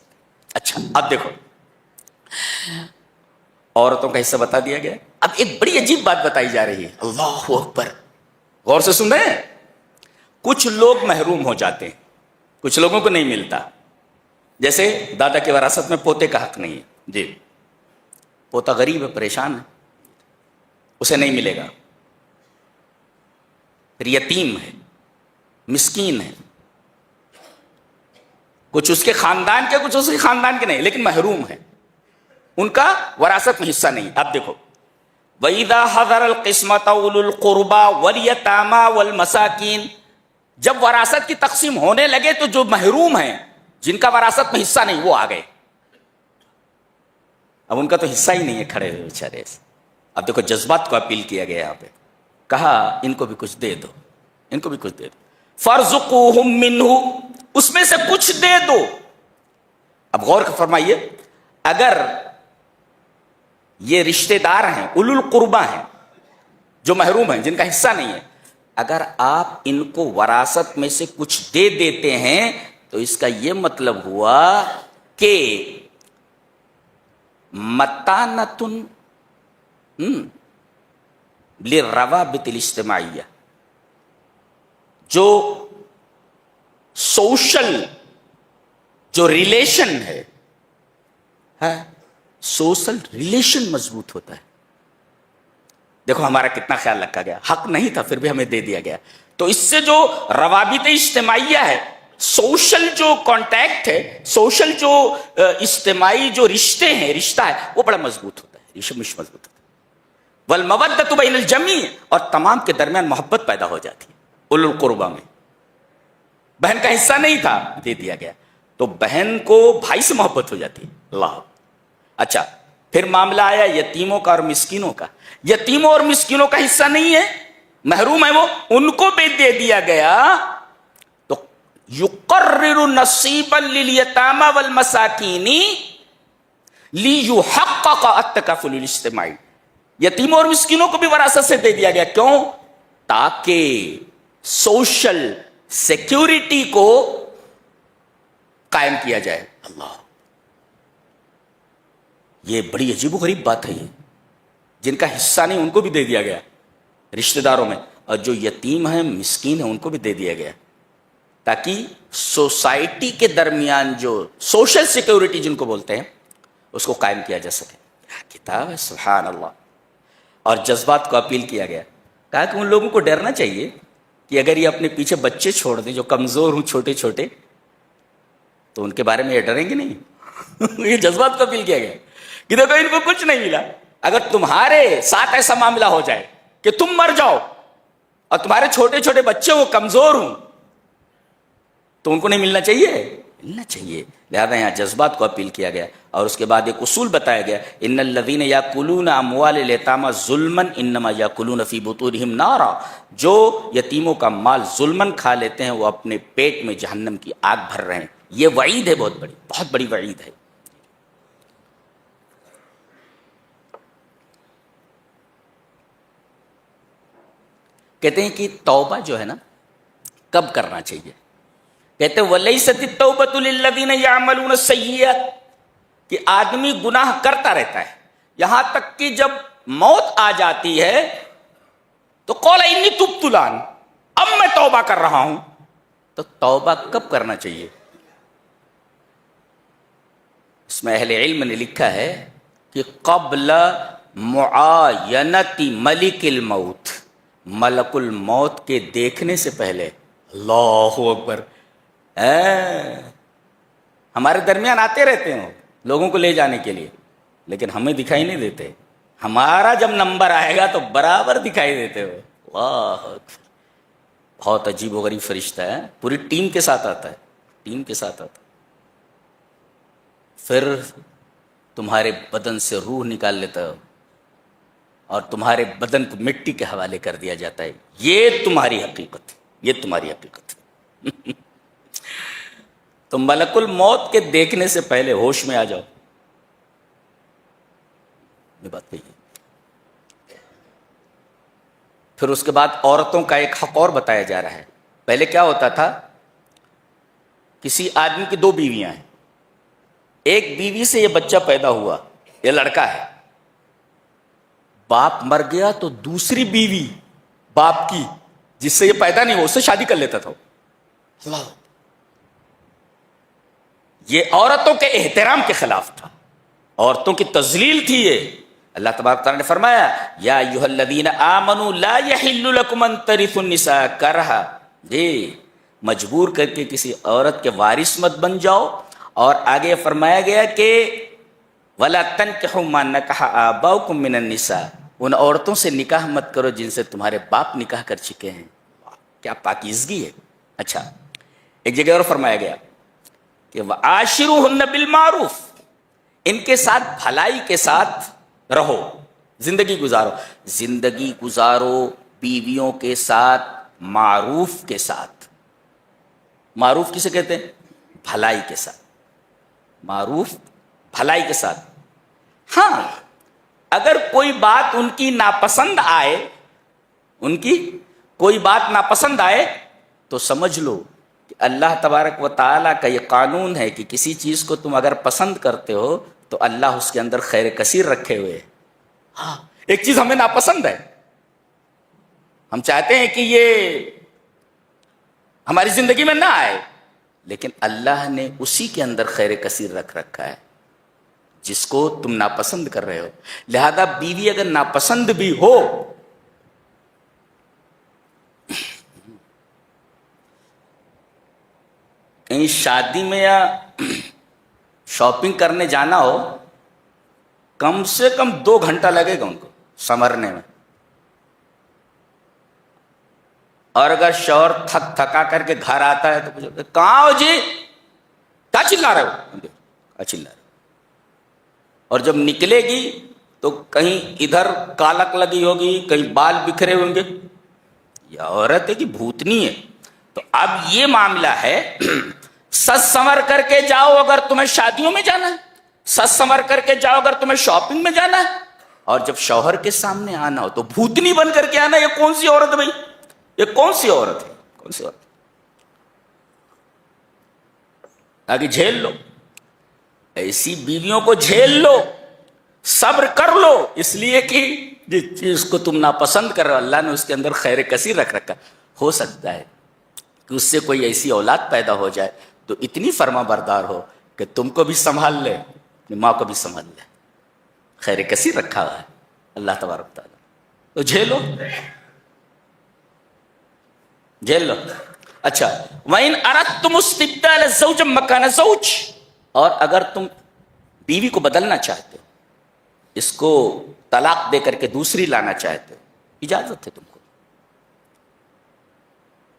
اچھا اب دیکھو, عورتوں کا حصہ بتا دیا گیا. اب ایک بڑی عجیب بات بتائی جا رہی ہے. اللہ اکبر, غور سے سن رہے ہیں. کچھ لوگ محروم ہو جاتے ہیں, کچھ لوگوں کو نہیں ملتا. جیسے دادا کی وراثت میں پوتے کا حق نہیں ہے. جی, پوتا غریب ہے, پریشان ہے, اسے نہیں ملے گا. پھر یتیم ہے, مسکین ہے, کچھ اس کے خاندان کے کچھ اس کے خاندان کے نہیں, لیکن محروم ہے, ان کا وراثت میں حصہ نہیں. اب دیکھو, وَإِذَا حَضَرَ الْقِسْمَةَ أُولُو الْقُرْبَى وَالْيَتَامَى وَالْمَسَاكِينَ, جب وراثت کی تقسیم ہونے لگے تو جو محروم ہیں, جن کا وراثت میں حصہ نہیں, وہ آ گئے. اب ان کا تو حصہ ہی نہیں ہے, کھڑے ہوئے بیچارے. اب دیکھو جذبات کو اپیل کیا گیا یہاں پہ, کہا ان کو بھی کچھ دے دو, ان کو بھی کچھ دے دو. فَارْزُقُوهُم مِّنْهُ, اس میں سے کچھ دے دو. اب غور فرمائیے, اگر یہ رشتہ دار ہیں, اولو القربہ ہیں, جو محروم ہیں, جن کا حصہ نہیں ہے, اگر آپ ان کو وراثت میں سے کچھ دے دیتے ہیں تو اس کا یہ مطلب ہوا کہ متانتن للروابط الاجتماعیہ, جو سوشل جو ریلیشن ہے, سوشل ریلیشن مضبوط ہوتا ہے. دیکھو ہمارا کتنا خیال رکھا گیا, حق نہیں تھا پھر بھی ہمیں دے دیا گیا. تو اس سے جو روابط اجتماعیہ ہے, سوشل جو کانٹیکٹ ہے, سوشل جو اجتماعی جو رشتے ہیں, رشتہ ہے, وہ بڑا مضبوط ہوتا ہے, رشتہ مضبوط ہوتا ہے. والمودۃ بین الجمیع, اور تمام کے درمیان محبت پیدا ہو جاتی ہے. اولو القربہ میں بہن کا حصہ نہیں تھا, دے دیا گیا, تو بہن کو بھائی سے محبت ہو جاتی ہے. اللہ. اچھا, پھر معاملہ آیا یتیموں کا اور مسکینوں کا. یتیموں اور مسکینوں کا حصہ نہیں ہے, محروم ہے وہ, ان کو بھی دے دیا گیا. تو یقرر نصیبا للیتامى والمساکین لیحقق التکافل الاجتماعی, یتیموں اور مسکینوں کو بھی وراثت سے دے دیا گیا. کیوں؟ تاکہ سوشل سیکیورٹی کو قائم کیا جائے. اللہ, یہ بڑی عجیب و غریب بات ہے. یہ جن کا حصہ نہیں ان کو بھی دے دیا گیا رشتہ داروں میں, اور جو یتیم ہیں, مسکین ہیں, ان کو بھی دے دیا گیا, تاکہ سوسائٹی کے درمیان جو سوشل سیکیورٹی جن کو بولتے ہیں اس کو قائم کیا جا سکے. کتاب ہے, سبحان اللہ. اور جذبات کو اپیل کیا گیا, کہا کہ ان لوگوں کو ڈرنا چاہیے کہ اگر یہ اپنے پیچھے بچے چھوڑ دیں جو کمزور ہوں, چھوٹے چھوٹے, تو ان کے بارے میں یہ ڈریں گے نہیں. یہ جذبات کو اپیل کیا گیا کہ دیکھو ان کو کچھ نہیں ملا, اگر تمہارے ساتھ ایسا معاملہ ہو جائے کہ تم مر جاؤ اور تمہارے چھوٹے چھوٹے بچے وہ کمزور ہوں, تو ان کو نہیں ملنا چاہیے, ملنا چاہیے. لہذا یہاں جذبات کو اپیل کیا گیا. اور اس کے بعد ایک اصول بتایا گیا, ان الذین یاکلون اموال الیتامی ظلما انما یاکلون فی بطونہم نارا, جو یتیموں کا مال ظلمن کھا لیتے ہیں وہ اپنے پیٹ میں جہنم کی آگ بھر رہے ہیں. یہ وعید ہے, بہت بڑی وعید ہے. کہتے ہیں کہ توبہ جو ہے نا, کب کرنا چاہیے؟ کہتے ہیں وَلَيْسَتِ التَّوْبَةُ لِلَّذِينَ يَعْمَلُونَ السَّيِّئَاتِ, کہ آدمی گناہ کرتا رہتا ہے یہاں تک کہ جب موت آ جاتی ہے تو قَالَ إِنِّي تُبْتُ الْآنَ, اب میں توبہ کر رہا ہوں. تو توبہ کب کرنا چاہیے؟ اس میں اہل علم نے لکھا ہے کہ قبل معاینت ملک الموت, ملک الموت کے دیکھنے سے پہلے. اللہ اکبر. ہمارے درمیان آتے رہتے ہیں لوگوں کو لے جانے کے لیے, لیکن ہمیں دکھائی نہیں دیتے. ہمارا جب نمبر آئے گا تو برابر دکھائی دیتے ہو. واہ، بہت عجیب و غریب فرشتہ ہے. پوری ٹیم کے ساتھ آتا ہے، ٹیم کے ساتھ آتا ہے. پھر تمہارے بدن سے روح نکال لیتا ہو اور تمہارے بدن کو مٹی کے حوالے کر دیا جاتا ہے. یہ تمہاری حقیقت ہے، یہ تمہاری حقیقت ہے. تو ملک الموت کے دیکھنے سے پہلے ہوش میں آ جاؤ. یہ بات کہی. پھر اس کے بعد عورتوں کا ایک حق اور بتایا جا رہا ہے. پہلے کیا ہوتا تھا، کسی آدمی کی 2 بیویاں ہیں، ایک بیوی سے یہ بچہ پیدا ہوا، یہ لڑکا ہے، باپ مر گیا تو دوسری بیوی باپ کی جس سے یہ پیدا نہیں ہوا اس سے شادی کر لیتا تھا. یہ عورتوں کے احترام کے خلاف تھا، عورتوں کی تذلیل تھی. یہ اللہ تبارک تعالیٰ نے فرمایا یا ایھا الذین آمنوا لا یحل لکم ان ترثوا النساء کرہا، جی مجبور کر کے کسی عورت کے وارث مت بن جاؤ. اور آگے فرمایا گیا کہ ولا تنکحوا ما نکح آباؤکم من النساء، ان عورتوں سے نکاح مت کرو جن سے تمہارے باپ نکاح کر چکے ہیں. کیا پاکیزگی ہے. اچھا، ایک جگہ اور فرمایا گیا کہ وعاشروہن بالمعروف، ان کے ساتھ بھلائی کے ساتھ رہو، زندگی گزارو. زندگی گزارو بیویوں کے ساتھ معروف کے ساتھ. معروف کسے کہتے ہیں؟ بھلائی کے ساتھ. معروف بھلائی کے ساتھ. ہاں، اگر کوئی بات ان کی ناپسند آئے، ان کی کوئی بات ناپسند آئے تو سمجھ لو کہ اللہ تبارک و تعالیٰ کا یہ قانون ہے کہ کسی چیز کو تم اگر پسند کرتے ہو تو اللہ اس کے اندر خیر کثیر رکھے ہوئے. ہاں، ایک چیز ہمیں ناپسند ہے، ہم چاہتے ہیں کہ یہ ہماری زندگی میں نہ آئے، لیکن اللہ نے اسی کے اندر خیر کثیر رکھ رکھا ہے جس کو تم ناپسند کر رہے ہو. لہذا بیوی اگر ناپسند بھی ہو، کہیں شادی میں یا شاپنگ کرنے جانا ہو، کم سے کم 2 گھنٹہ لگے گا ان کو سنورنے میں. اور اگر شوہر تھکا کر کے گھر آتا ہے تو پوچھتے کہاں ہو جی، کیا چلا رہے ہو، کیا چلا رہے. اور جب نکلے گی تو کہیں ادھر کالک لگی ہوگی، کہیں بال بکھرے ہوں گے. یہ عورت ہے کہ بھوتنی ہے. تو اب یہ معاملہ ہے، سج سنور کر کے جاؤ اگر تمہیں شادیوں میں جانا ہے، سج سنور کر کے جاؤ اگر تمہیں شاپنگ میں جانا ہے. اور جب شوہر کے سامنے آنا ہو تو بھوتنی بن کر کے آنا. یہ کون سی عورت ہے بھائی، یہ کون سی عورت ہے، کون سی عورت؟ تاکہ جھیل لو، ایسی بیویوں کو جھیل لو، صبر کر لو، اس لیے کہ جس چیز کو تم ناپسند کر رہے ہو اللہ نے اس کے اندر خیر کثیر رکھ رکھا. ہو سکتا ہے کہ اس سے کوئی ایسی اولاد پیدا ہو جائے تو اتنی فرما بردار ہو کہ تم کو بھی سنبھال لے، اپنی ماں کو بھی سنبھال لے. خیر کثیر رکھا ہوا ہے اللہ تبارک تعالیٰ. تو جھیلو، جھیل لو. اچھا، وَإِنْ أَرَدْتُمُ اسْتِبْدَالَ زَوْجٍ مَّكَانَ زَوْجٍ، اور اگر تم بیوی کو بدلنا چاہتے ہو، اس کو طلاق دے کر کے دوسری لانا چاہتے ہو، اجازت ہے تم کو.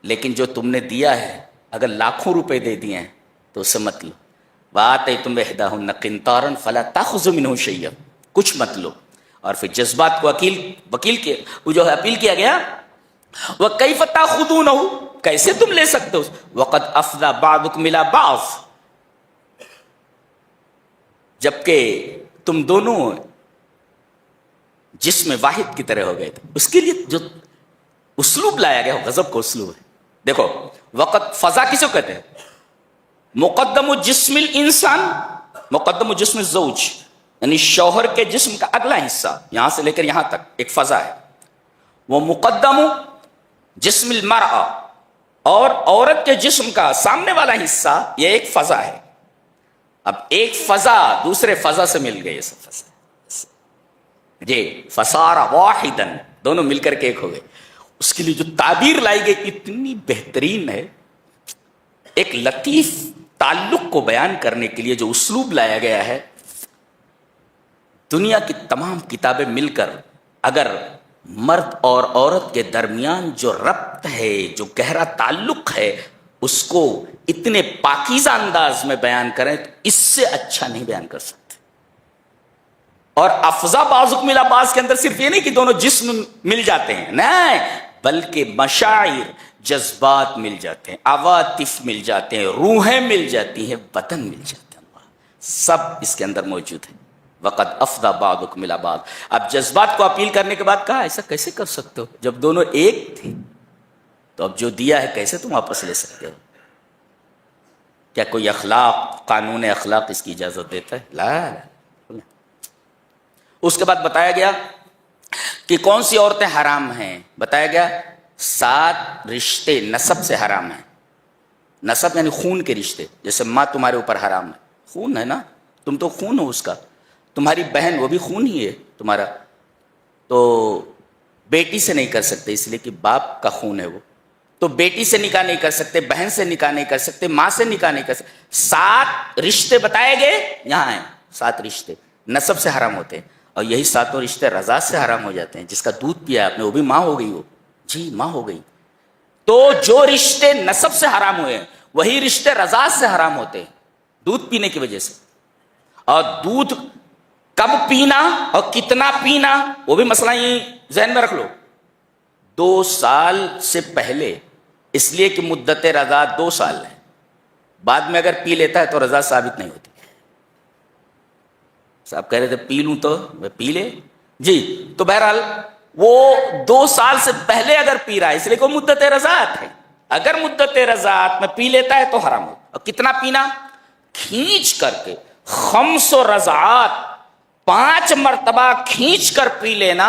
لیکن جو تم نے دیا ہے اگر لاکھوں روپے دے دیے ہیں تو اسے مت لو. وَآتَيْتُمْ إِحْدَاهُنَّ قِنْطَارًا فَلَا تَأْخُذُوا مِنْهُ شَيْئًا، کچھ مت لو. اور پھر جذبات کو وکیل کے جو ہے اپیل کیا گیا، وَكَيْفَ تَأْخُذُونَهُ، کیسے تم لے سکتے ہو، وَقَدْ أَفْضَىٰ بَعْضُكُمْ إِلَىٰ بَعْضٍ، جبکہ تم دونوں جسم واحد کی طرح ہو گئے تھے. اس کے لیے جو اسلوب لایا گیا غضب کا اسلوب ہے. دیکھو، وقت فضا کسے کہتے ہیں؟ مقدم جسم الانسان، مقدم جسم الزوج، یعنی شوہر کے جسم کا اگلا حصہ یہاں سے لے کر یہاں تک ایک فضا ہے. وہ مقدم جسم المرأة، اور عورت کے جسم کا سامنے والا حصہ یہ ایک فضا ہے. اب ایک فضا دوسرے فضا سے مل گئی، سب فضا جی فصار واحدن، دونوں مل کر کے ایک ہو گئے. اس کے لیے جو تعبیر لائی گئی اتنی بہترین ہے. ایک لطیف تعلق کو بیان کرنے کے لیے جو اسلوب لایا گیا ہے، دنیا کی تمام کتابیں مل کر اگر مرد اور عورت کے درمیان جو ربط ہے، جو گہرا تعلق ہے، اس کو اتنے پاکیزہ انداز میں بیان کریں تو اس سے اچھا نہیں بیان کر سکتے۔ اور افزا بعضکم الی بعض کے اندر صرف یہ نہیں کہ دونوں جسم مل جاتے ہیں، نہیں، بلکہ مشاعر، جذبات مل جاتے ہیں، عواطف مل جاتے ہیں، روحیں مل جاتی ہیں، وطن مل جاتے ہیں، سب اس کے اندر موجود ہے۔ وقد افضى بعضكم الى بعض۔ اب جذبات کو اپیل کرنے کے بعد کہا ایسا کیسے کر سکتے ہو جب دونوں ایک تھے؟ تو اب جو دیا ہے کیسے تم واپس لے سکتے ہو؟ کیا کوئی اخلاق، قانون اخلاق اس کی اجازت دیتا ہے؟ لا۔ اس کے بعد بتایا گیا کہ کون سی عورتیں حرام ہیں، بتایا گیا 7 رشتے نسب سے حرام ہیں۔ نسب یعنی خون کے رشتے، جیسے ماں تمہارے اوپر حرام ہے، خون ہے نا، تم تو خون ہو اس کا، تمہاری بہن وہ بھی خون ہی ہے تمہارا، تو بیٹی سے نہیں کر سکتے اس لیے کہ باپ کا خون ہے وہ، تو بیٹی سے نکاح نہیں کر سکتے، بہن سے نکاح نہیں کر سکتے، ماں سے نکاح نہیں کر سکتے۔ 7 رشتے بتائے گئے یہاں ہیں، 7 رشتے نسب سے حرام ہوتے ہیں، اور یہی 7 رشتے رضاعت سے حرام ہو جاتے ہیں۔ جس کا دودھ پیا آپ نے وہ بھی ماں ہو گئی، وہ جی ماں ہو گئی۔ تو جو رشتے نسب سے حرام ہوئے ہیں وہی رشتے رضاعت سے حرام ہوتے ہیں، دودھ پینے کی وجہ سے۔ اور دودھ کب پینا اور کتنا پینا وہ بھی مسئلہ یہ ذہن میں رکھ لو۔ 2 سال سے پہلے، اس لیے کہ مدت رضاعت 2 سال ہے، بعد میں اگر پی لیتا ہے تو رضاعت ثابت نہیں ہوتی۔ صاحب کہہ رہے تھے پی لوں تو میں پی لے، جی، تو بہرحال وہ 2 سال سے پہلے اگر پی رہا ہے اس لیے کہ وہ مدت رضاعت ہے، اگر مدت رضاعت میں پی لیتا ہے تو حرام ہو۔ اور کتنا پینا؟ کھینچ کر کے 5 رضاعات، 5 مرتبہ کھینچ کر پی لینا،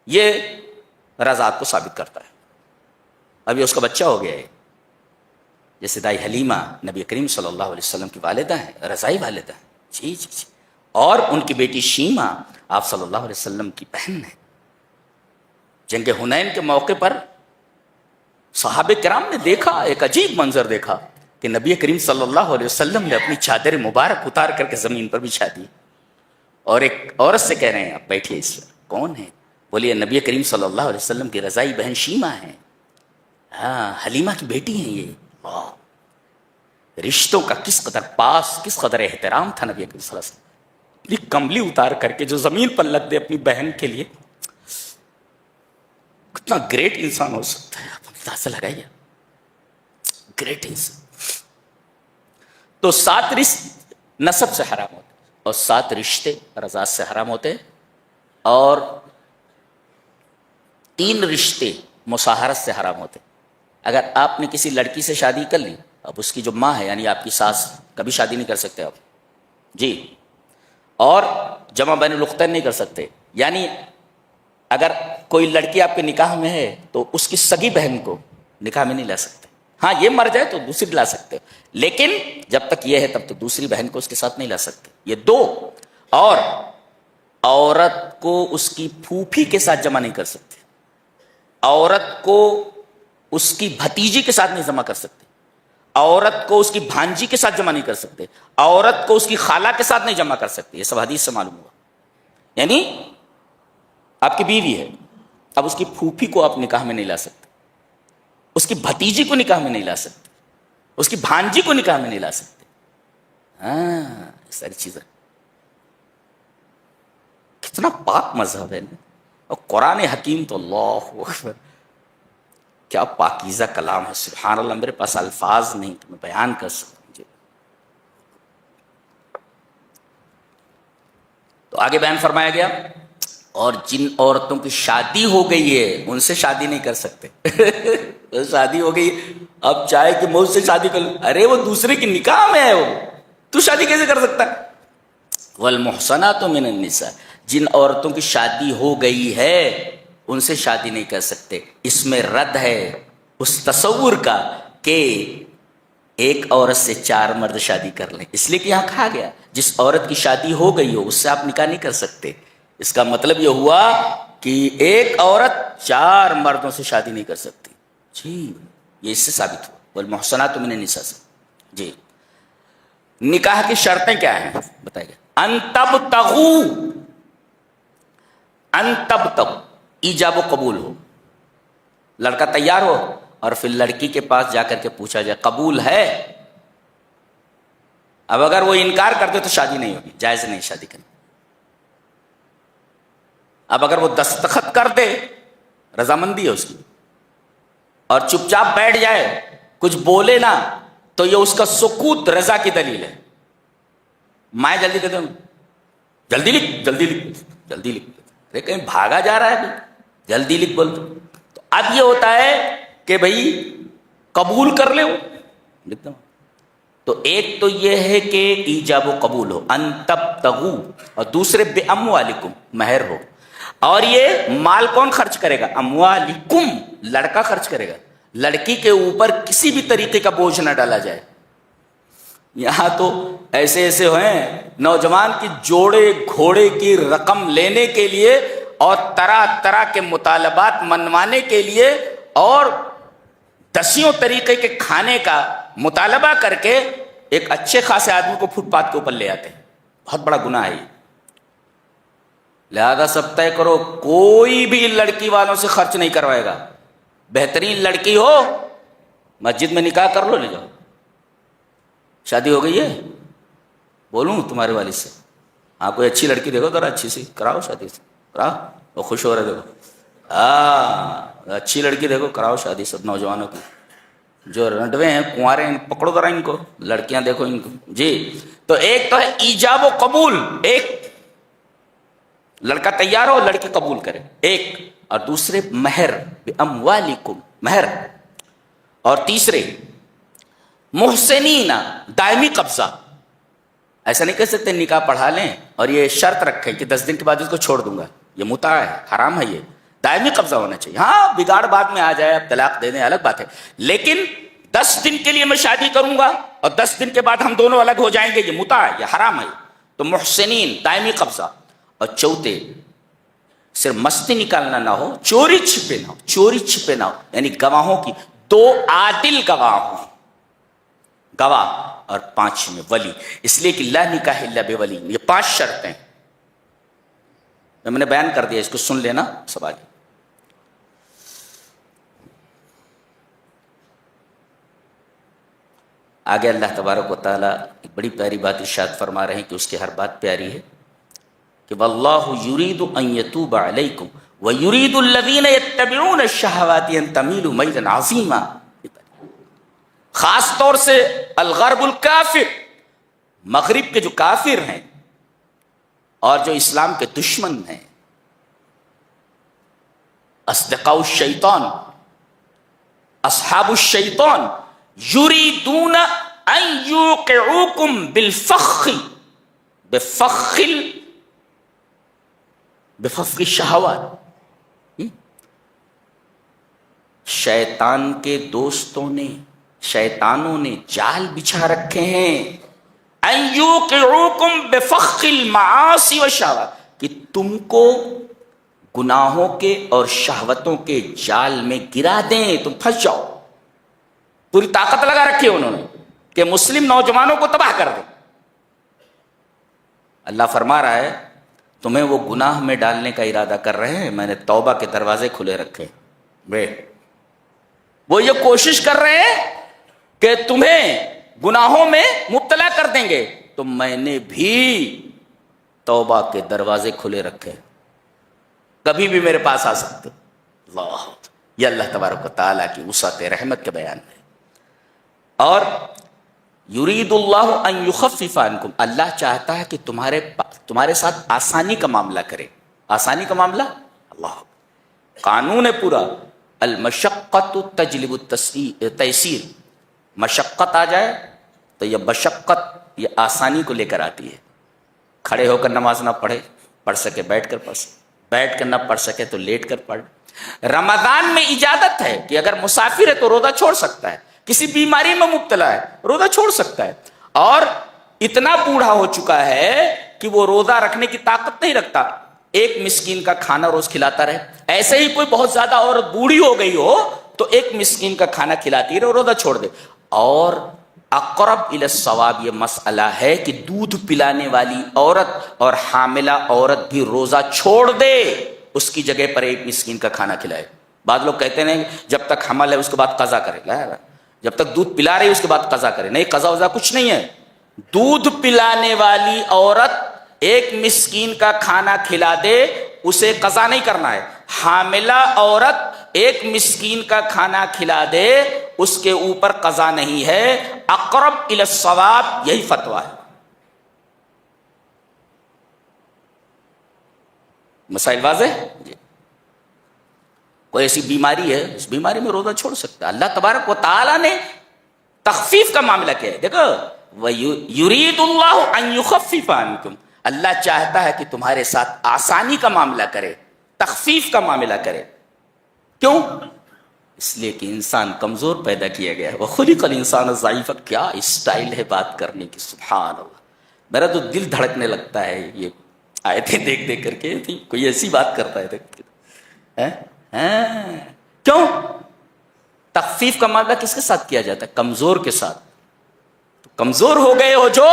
یہ رضاعت کو ثابت کرتا ہے۔ ابھی اس کا بچہ ہو گیا ہے، جیسے دائی حلیمہ نبی کریم صلی اللہ علیہ وسلم کی والدہ ہیں، رضائی والدہ ہیں، جی جی جی، اور ان کی بیٹی شیمہ آپ صلی اللہ علیہ وسلم کی بہن ہے۔ جنگ حنین کے موقع پر صحابہ کرام نے دیکھا، ایک عجیب منظر دیکھا کہ نبی کریم صلی اللہ علیہ وسلم نے اپنی چادر مبارک اتار کر کے زمین پر بچھا دی، اور ایک عورت سے کہہ رہے ہیں آپ بیٹھیے اس پر، کون ہے؟ بولیے نبی کریم صلی اللہ علیہ وسلم کی رضائی بہن شیمہ ہیں، ہاں حلیمہ کی بیٹی ہیں یہ۔ واہ، رشتوں کا کس قدر پاس، کس قدر احترام تھا نبی کریم صلی اللہ علیہ وسلم۔ اپنی کملی اتار کر کے جو زمین پر لگ دے اپنی بہن کے لیے، کتنا گریٹ انسان ہو سکتا ہے، آپ اندازہ لگائیے، گریٹ انسان۔ تو 7 رشتے نسب سے حرام ہوتے اور 7 رشتے رضاعت سے حرام ہوتے، اور 3 رشتے مصاہرت سے حرام ہوتے۔ اگر آپ نے کسی لڑکی سے شادی کر لی، اب اس کی جو ماں ہے یعنی آپ کی ساس، کبھی شادی نہیں کر سکتے آپ، جی، اور جمع بین الاختین نہیں کر سکتے، یعنی اگر کوئی لڑکی آپ کے نکاح میں ہے تو اس کی سگی بہن کو نکاح میں نہیں لا سکتے، ہاں یہ مر جائے تو دوسری لا سکتے، لیکن جب تک یہ ہے تب تو دوسری بہن کو اس کے ساتھ نہیں لا سکتے، یہ 2۔ اور عورت کو اس کی پھوپھی کے ساتھ جمع نہیں کر سکتے، عورت کو اس کی بھتیجی کے ساتھ نہیں جمع کر سکتے، عورت کو اس کی بھانجی کے ساتھ جمع نہیں کر سکتے، عورت کو اس کی خالہ کے ساتھ نہیں جمع کر سکتے۔ یہ سب حدیث سے معلوم ہوا، یعنی آپ کی بیوی ہے، اب اس کی پھوپھی کو آپ نکاح میں نہیں لا سکتے، اس کی بھتیجی کو نکاح میں نہیں لا سکتے، اس کی بھانجی کو نکاح میں نہیں لا سکتے، ہاں ساری چیزیں۔ کتنا پاک مذہب ہے، اور قرآن حکیم تو اللہ اکبر، کیا پاکیزہ کلام ہے، سبحان اللہ، میرے پاس الفاظ نہیں تو میں بیان کر سکوں۔ تو آگے بیان فرمایا گیا، اور جن عورتوں کی شادی ہو گئی ہے ان سے شادی نہیں کر سکتے۔ شادی ہو گئی، اب چاہے کہ میں اس سے شادی کر لوں، ارے وہ دوسرے کی نکاح میں ہے، وہ تو شادی کیسے کر سکتا ہے؟ والمحصنات من النساء، جن عورتوں کی شادی ہو گئی ہے ان سے شادی نہیں کر سکتے۔ اس میں رد ہے اس تصور کا کہ ایک عورت سے 4 مرد شادی کر لیں، اس لیے کہ یہاں کہا گیا جس عورت کی شادی ہو گئی ہو اس سے آپ نکاح نہیں کر سکتے۔ اس کا مطلب یہ ہوا کہ ایک عورت 4 مردوں سے شادی نہیں کر سکتی، جی، یہ اس سے ثابت ہوا، والمحصنات من النساء سے۔ جی، نکاح کی شرطیں کیا ہیں بتائیے گا؟ ان تبتغوا ایجاب و قبول ہو، لڑکا تیار ہو اور پھر لڑکی کے پاس جا کر کے پوچھا جائے قبول ہے. اب اگر وہ انکار کرتے تو شادی نہیں ہوگی، جائز نہیں شادی کرنی. اب اگر وہ دستخط کر دے، رضامندی ہے اس کی، اور چپ چاپ بیٹھ جائے، کچھ بولے نا، تو یہ اس کا سکوت رضا کی دلیل ہے. مائیں جلدی کہتے ہیں جلدی لکھ جلدی لکھ جلدی لکھ، ارے کہیں بھاگا جا رہا ہے، جلدی لکھ بول. تو اب یہ ہوتا ہے کہ بھائی قبول کر لے وہ لکھتا ہوں. تو ایک تو یہ ہے کہ ایجاب و قبول ہو، ان تبتغوا، اور دوسرے بے اموالکم، مہر ہو. اور یہ مال کون خرچ کرے گا؟ اموالکم، لڑکا خرچ کرے گا. لڑکی کے اوپر کسی بھی طریقے کا بوجھ نہ ڈالا جائے. یہاں تو ایسے ایسے ہیں نوجوان کی جوڑے گھوڑے کی رقم لینے کے لیے اور طرح طرح کے مطالبات منوانے کے لیے اور دسیوں طریقے کے کھانے کا مطالبہ کر کے ایک اچھے خاصے آدمی کو فٹ پاتھ کے اوپر لے آتے ہیں. بہت بڑا گناہ ہے یہ. لہذا سب طے کرو، کوئی بھی لڑکی والوں سے خرچ نہیں کروائے گا. بہترین لڑکی ہو مسجد میں نکاح کر لو، لے جاؤ. شادی ہو گئی ہے، بولوں تمہارے والد سے، ہاں کوئی اچھی لڑکی دیکھو ذرا، اچھی سی کراؤ، شادی سے کراؤ. وہ خوش ہو رہے دیکھو، ہاں اچھی لڑکی دیکھو کراؤ شادی. سب نوجوانوں کی جو رنڈوے ہیں کنوارے ہیں پکڑو ذرا ان کو، لڑکیاں دیکھو ان کو. جی تو ایک تو ہے ایجاب و قبول، ایک لڑکا تیار ہو لڑکی قبول کرے ایک، اور دوسرے مہر باموالکم، مہر. اور تیسرے محسنین، دائمی قبضہ. ایسا نہیں کہہ سکتے نکاح پڑھا لیں اور یہ شرط رکھیں کہ 10 دن کے بعد اس کو چھوڑ دوں گا، یہ متاع ہے، حرام ہے. یہ دائمی قبضہ ہونا چاہیے. ہاں بگاڑ بعد میں آ جائے، اب طلاق دے دیں الگ بات ہے، لیکن 10 دن کے لیے میں شادی کروں گا اور 10 دن کے بعد ہم دونوں الگ ہو جائیں گے، یہ متاع ہے، یہ حرام ہے. تو محسنین، دائمی قبضہ. اور چوتھے صرف مستی نکالنا نہ ہو، چوری چھپے نہ ہو، چوری چھپے نہ ہو، یعنی گواہوں کی 2 عادل گواہ ہوں، گواہ، اور 5 میں ولی. اس لیے کہ لا نکاح الا بولی، یہ 5 شرطیں میں نے بیان کر دیا، اس کو سن لینا سب آگے. آگے اللہ تبارک و تعالیٰ ایک بڑی پیاری بات ارشاد فرما رہے ہیں کہ اس کی ہر بات پیاری ہے کہ واللہ یرید ان یتوب علیکم ویرید الذین یتبعون الشہوات ان تمیلوا میلا عظیما. خاص طور سے الغرب الکافر، مغرب کے جو کافر ہیں اور جو اسلام کے دشمن ہیں، اصدقاء الشیطان، اصحاب الشیطان، یریدون ان یوقعوکم بالفخ، بفخ الشہوات. شیطان کے دوستوں نے، شیطانوں نے جال بچھا رکھے ہیں، ان یوقعوکم بفخ المعاصی والشہوات، کہ تم کو گناہوں کے اور شہوتوں کے جال میں گرا دیں، تم پھنس جاؤ. پوری طاقت لگا رکھی ہے انہوں نے کہ مسلم نوجوانوں کو تباہ کر دیں. اللہ فرما رہا ہے تمہیں وہ گناہ میں ڈالنے کا ارادہ کر رہے ہیں، میں نے توبہ کے دروازے کھلے رکھے. وہ یہ کوشش کر رہے ہیں کہ تمہیں گناہوں میں مبتلا کر دیں گے، تو میں نے بھی توبہ کے دروازے کھلے رکھے، کبھی بھی میرے پاس آ سکتے. اللہ، یہ اللہ تبارک و تعالیٰ کی وسعت رحمت کے بیان ہے. اور یرید اللہ ان یخفف عنکم، اللہ چاہتا ہے کہ تمہارے ساتھ آسانی کا معاملہ کرے. آسانی کا معاملہ، اللہ قانون ہے پورا، المشقت تجلب التیسیر. مشقت آ جائے تو یہ مشقت یہ آسانی کو لے کر آتی ہے. کھڑے ہو کر نماز نہ پڑھ سکے بیٹھ کر پڑھ سکے، بیٹھ کر نہ پڑھ سکے تو لیٹ کر پڑھ. رمضان میں اجازت ہے کہ اگر مسافر ہے تو روزہ چھوڑ سکتا ہے، کسی بیماری میں مبتلا ہے روزہ چھوڑ سکتا ہے، اور اتنا بوڑھا ہو چکا ہے کہ وہ روزہ رکھنے کی طاقت نہیں رکھتا، ایک مسکین کا کھانا روز کھلاتا رہے. ایسے ہی کوئی بہت زیادہ عورت بوڑھی ہو گئی ہو تو ایک مسکین کا کھانا کھلاتی رہے، روزہ چھوڑ دے. اور اقرب الی الصواب یہ مسئلہ ہے کہ دودھ پلانے والی عورت اور حاملہ عورت بھی روزہ چھوڑ دے، اس کی جگہ پر ایک مسکین کا کھانا کھلائے۔ بعض لوگ کہتے ہیں جب تک حمل ہے اس کے بعد قضا کرے، جب تک دودھ پلا رہی اس کے بعد قضا کرے، نہیں، قضا وضا کچھ نہیں ہے۔ دودھ پلانے والی عورت ایک مسکین کا کھانا کھلا دے، اسے قضا نہیں کرنا ہے۔ حاملہ عورت ایک مسکین کا کھانا کھلا دے، اس کے اوپر قضا نہیں ہے۔ اقرب الی الصواب یہی فتویٰ ہے۔ مسائل واضح؟ جی۔ کوئی ایسی بیماری ہے، اس بیماری میں روزہ چھوڑ سکتا ہے، اللہ تبارک و تعالیٰ نے تخفیف کا معاملہ کیا ہے۔ دیکھو یرید اللہ ان یخفف عنکم، اللہ چاہتا ہے کہ تمہارے ساتھ آسانی کا معاملہ کرے، تخفیف کا معاملہ کرے۔ کیوں؟ اس لیے کہ انسان کمزور پیدا کیا گیا ہے۔ وَخُلِقَ الْإِنسَانُ ضَعِيفًا، کیا اسٹائل ہے بات کرنے کی، سبحان اللہ۔ میرا تو دل دھڑکنے لگتا ہے یہ آیتیں دیکھ دیکھ کر کے، کوئی ایسی بات کرتا ہے۔ کیوں؟ تخفیف کا معاملہ کس کے ساتھ کیا جاتا ہے؟ کمزور کے ساتھ۔ تو کمزور ہو گئے ہو جو،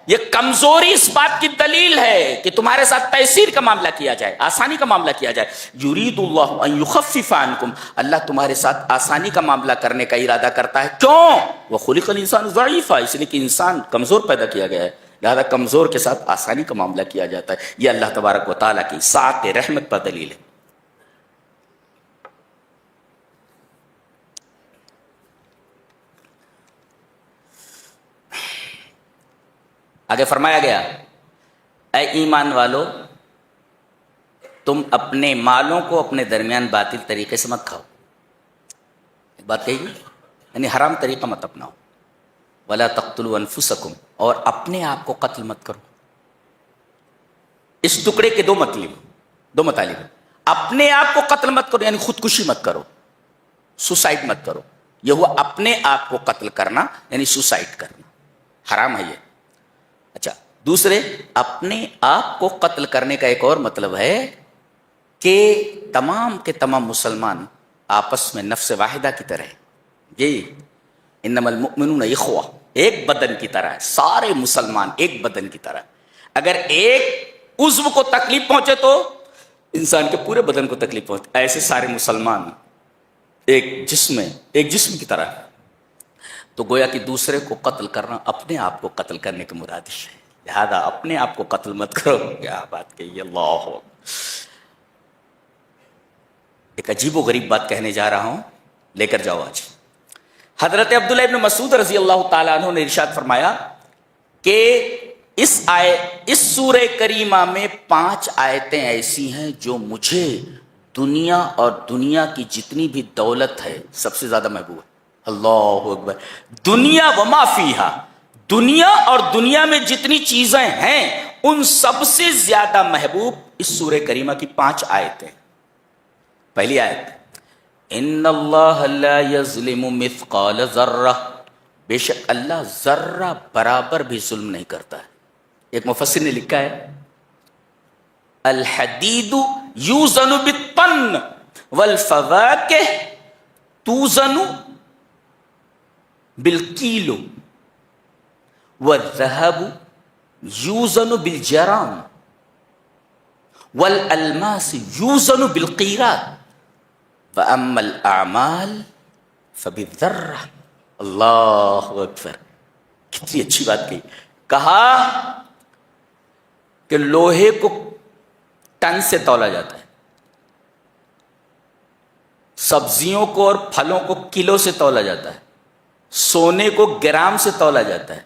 یہ کمزوری اس بات کی دلیل ہے کہ تمہارے ساتھ تیسیر کا معاملہ کیا جائے، آسانی کا معاملہ کیا جائے۔ یرید اللہ ان یخفف عنکم، اللہ تمہارے ساتھ آسانی کا معاملہ کرنے کا ارادہ کرتا ہے۔ کیوں؟ وخلق الانسان ضعیفا، اس لیے کہ انسان کمزور پیدا کیا گیا ہے، لہذا کمزور کے ساتھ آسانی کا معاملہ کیا جاتا ہے۔ یہ اللہ تبارک و تعالیٰ کی سعت رحمت پر دلیل ہے۔ آگے فرمایا گیا، اے ایمان والو، تم اپنے مالوں کو اپنے درمیان باطل طریقے سے مت کھاؤ۔ ایک بات کہی گئی، یعنی حرام طریقہ مت اپناؤ۔ ولا تقتلوا انفسکم، اور اپنے آپ کو قتل مت کرو۔ اس ٹکڑے کے دو مطالب ہیں۔ اپنے آپ کو قتل مت کرو یعنی خودکشی مت کرو، سوسائڈ مت کرو۔ یہ ہوا اپنے آپ کو قتل کرنا یعنی سوسائڈ کرنا، حرام ہے یہ۔ اچھا، دوسرے اپنے آپ کو قتل کرنے کا ایک اور مطلب ہے کہ تمام کے تمام مسلمان آپس میں نفس واحدہ کی طرح ہیں۔ جی، انما المؤمنون اخوہ، ایک بدن کی طرح ہے، سارے مسلمان ایک بدن کی طرح۔ اگر ایک عضو کو تکلیف پہنچے تو انسان کے پورے بدن کو تکلیف پہنچے، ایسے سارے مسلمان ایک جسم کی طرح ہے۔ تو گویا کہ دوسرے کو قتل کرنا اپنے آپ کو قتل کرنے کی مرادف ہے، لہذا اپنے آپ کو قتل مت کرو۔ کیا بات کہی، اللہ۔ ایک عجیب و غریب بات کہنے جا رہا ہوں، لے کر جاؤ آج۔ حضرت عبداللہ ابن مسعود رضی اللہ تعالیٰ عنہ نے ارشاد فرمایا کہ اس سورہ کریمہ میں 5 آیتیں ایسی ہیں جو مجھے دنیا اور دنیا کی جتنی بھی دولت ہے سب سے زیادہ محبوب ہے۔ اللہ اکبر۔ دنیا وما فیہا، دنیا اور دنیا میں جتنی چیزیں ہیں ان سب سے زیادہ محبوب اس سورہ کریمہ کی 5 آیتیں۔ پہلی آیت، ان اللہ لا یظلم مثقال ذرہ، بے شک اللہ ذرہ برابر بھی ظلم نہیں کرتا ہے۔ ایک مفسر نے لکھا ہے، الحدید یوزن بالطن والفواکہ توزن بالکیلو والذهب یوزن بالجرام والالماس یوزن بالقیرات واما الاعمال فبالذرہ۔ اللہ اکبر، کتنی اچھی بات کہی۔ کہا کہ لوہے کو ٹن سے تولا جاتا ہے، سبزیوں کو اور پھلوں کو کلو سے تولا جاتا ہے، سونے کو گرام سے تولا جاتا ہے،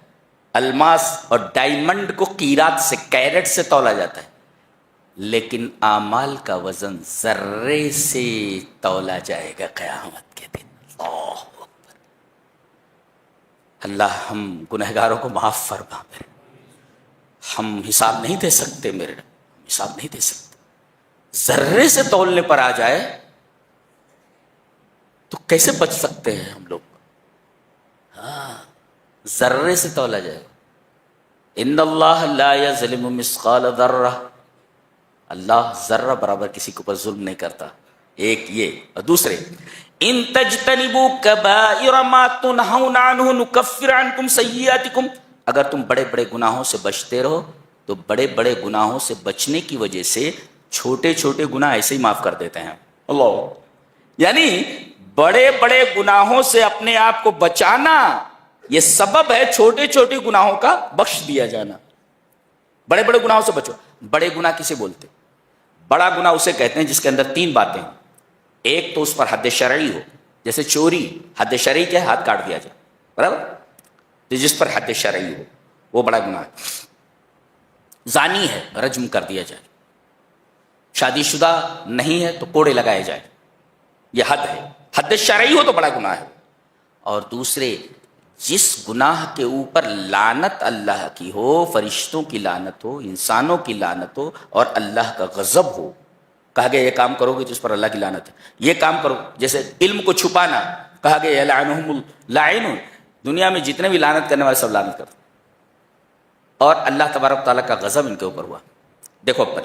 الماس اور ڈائمنڈ کو قیرات سے، کیرٹ سے تولا جاتا ہے، لیکن اعمال کا وزن ذرے سے تولا جائے گا قیامت کے دن۔ اللہ اکبر۔ اللہ ہم گنہگاروں کو معاف فرما میرے، ہم حساب نہیں دے سکتے، میرے حساب نہیں دے سکتے۔ ذرے سے تولنے پر آ جائے تو کیسے بچ سکتے ہیں ہم لوگ؟ ذرے سے تولا جائے۔ ان اللہ لا یظلم مثقال ذرہ، اللہ ذرہ برابر کسی کے اوپر ظلم نہیں کرتا۔ ایک یہ، اور دوسرے ان تجتنبوا کبائر ما تنہون عنہ نکفر عنکم سیئاتکم، اگر تم بڑے بڑے گناہوں سے بچتے رہو تو بڑے بڑے گناہوں سے بچنے کی وجہ سے چھوٹے چھوٹے گناہ ایسے ہی معاف کر دیتے ہیں اللہ. یعنی بڑے بڑے گناہوں سے اپنے آپ کو بچانا یہ سبب ہے چھوٹے چھوٹے گناہوں کا بخش دیا جانا. بڑے بڑے گناہوں سے بچو. بڑے گناہ کسے بولتے؟ بڑا گناہ اسے کہتے ہیں جس کے اندر تین باتیں ہیں. ایک تو اس پر حد شرعی ہو، جیسے چوری، حد شرعی کیا ہے؟ ہاتھ کاٹ دیا جائے، برابر؟ تو جس پر حد شرعی ہو وہ بڑا گناہ ہے. زانی ہے، رجم کر دیا جائے. شادی شدہ نہیں ہے تو کوڑے لگائے جائے، یہ حد ہے. حد شرعی ہو تو بڑا گناہ ہے. اور دوسرے جس گناہ کے اوپر لعنت اللہ کی ہو، فرشتوں کی لعنت ہو، انسانوں کی لعنت ہو اور اللہ کا غضب ہو. کہا گیا یہ کام کرو گے تو اس پر اللہ کی لعنت ہے. یہ کام کرو، جیسے علم کو چھپانا، کہا گیا یلعنہم اللاعنون، دنیا میں جتنے بھی لعنت کرنے والے سب لعنت کرتے، اور اللہ تبارک تعالیٰ کا غضب ان کے اوپر ہوا. دیکھو پر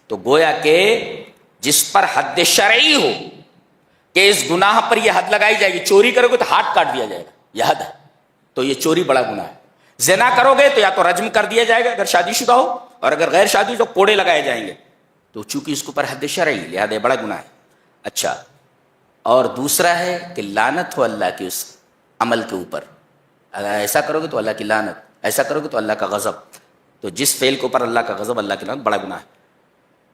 تو گویا کہ جس پر حد شرعی ہو کہ اس گناہ پر یہ حد لگائی جائے گی، چوری کرو گے تو ہاتھ کاٹ دیا جائے گا، یہ حد ہے، تو یہ چوری بڑا گناہ ہے. زنا کرو گے تو یا تو رجم کر دیا جائے گا اگر شادی شدہ ہو، اور اگر غیر شادی تو کوڑے لگائے جائیں گے. تو چونکہ اس کے اوپر حد شرعی لہذا یہ بڑا گناہ ہے. اچھا، اور دوسرا ہے کہ لعنت ہو اللہ کی اس عمل کے اوپر. اگر ایسا کرو گے تو اللہ کی لعنت، ایسا کرو گے تو اللہ کا غضب. تو جس فعل کے اوپر اللہ کا غضب، اللہ کی لعنت، بڑا گناہ ہے.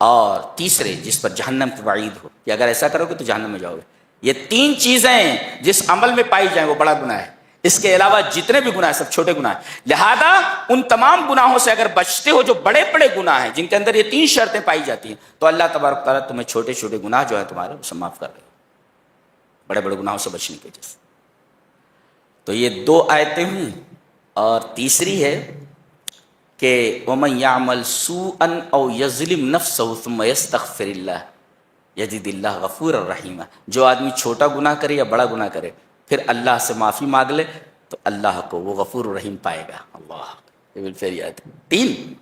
اور تیسرے جس پر جہنم کی وعید ہو کہ اگر ایسا کرو گے تو جہنم میں جاؤ گے. یہ تین چیزیں جس عمل میں پائی جائیں وہ بڑا گناہ ہے. اس کے علاوہ جتنے بھی گناہ سب چھوٹے گناہ ہیں. لہذا ان تمام گناہوں سے اگر بچتے ہو جو بڑے بڑے گناہ ہیں جن کے اندر یہ تین شرطیں پائی جاتی ہیں، تو اللہ تبارک تعالیٰ تمہیں چھوٹے چھوٹے گناہ جو ہیں تمہارے اسے معاف کر دے گا بڑے بڑے گناہوں سے بچنے کی وجہ سے. تو یہ دو آیتیں ہوئی. اور تیسری ہے کہ وَمَن يَعْمَلْ سُوءًا أَوْ يَظْلِمْ نَفْسَهُ ثُمَّ يَسْتَغْفِرِ اللَّهَ يَجِدِ اللَّهَ غَفُورًا رَحِيمًا. جو آدمی چھوٹا گناہ کرے یا بڑا گناہ کرے پھر اللہ سے معافی مانگ لے تو اللہ کو وہ غفور الرحیم پائے گا. اللہ، یہ بالفعل آیت ہے. تین.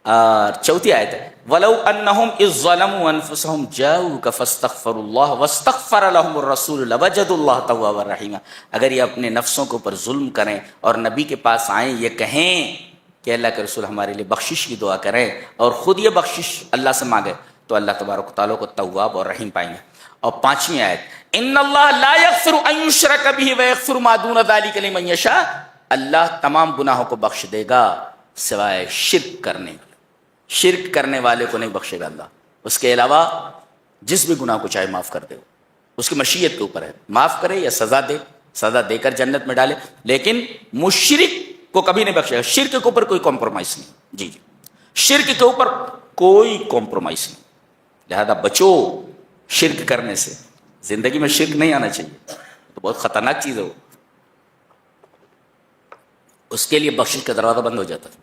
اور چوتھی آیت ہے وَلَوْ أَنَّهُمْ إِذ ظَّلَمُوا أَنفُسَهُمْ جَاءُوكَ فَاسْتَغْفَرُوا اللَّهَ وَاسْتَغْفَرَ لَهُمُ الرَّسُولُ لَوَجَدُوا اللَّهَ تَوَّابًا رَحِيمًا. اگر یہ اپنے نفسوں کے اوپر ظلم کریں اور نبی کے پاس آئیں، یہ کہیں کہ اللہ کے رسول ہمارے لیے بخشش کی دعا کریں اور خود یہ بخشش اللہ سے مانگے، تو اللہ تبارک و تعالیٰ کو تواب اور رحیم پائیں گے. اور پانچویں آیت ان اللہ لا یغفر ان یشرک بہ ویغفر ما دون ذلک لمن یشاء. اللہ تمام گناہوں کو بخش دے گا سوائے شرک کرنے. شرک کرنے والے کو نہیں بخشے گا اللہ. اس کے علاوہ جس بھی گناہ کو چاہے معاف کر دے، اس کی مشیت کے اوپر ہے، معاف کرے یا سزا دے، سزا دے کر جنت میں ڈالے، لیکن مشرک کو کبھی نہیں بخشے گا. شرک کے اوپر کوئی کمپرومائز نہیں. جی شرک کے اوپر کوئی کمپرومائز نہیں. لہذا بچو شرک کرنے سے. زندگی میں شرک نہیں آنا چاہیے، تو بہت خطرناک چیز ہے وہ. اس کے لیے بخشش کا دروازہ بند ہو جاتا تھا.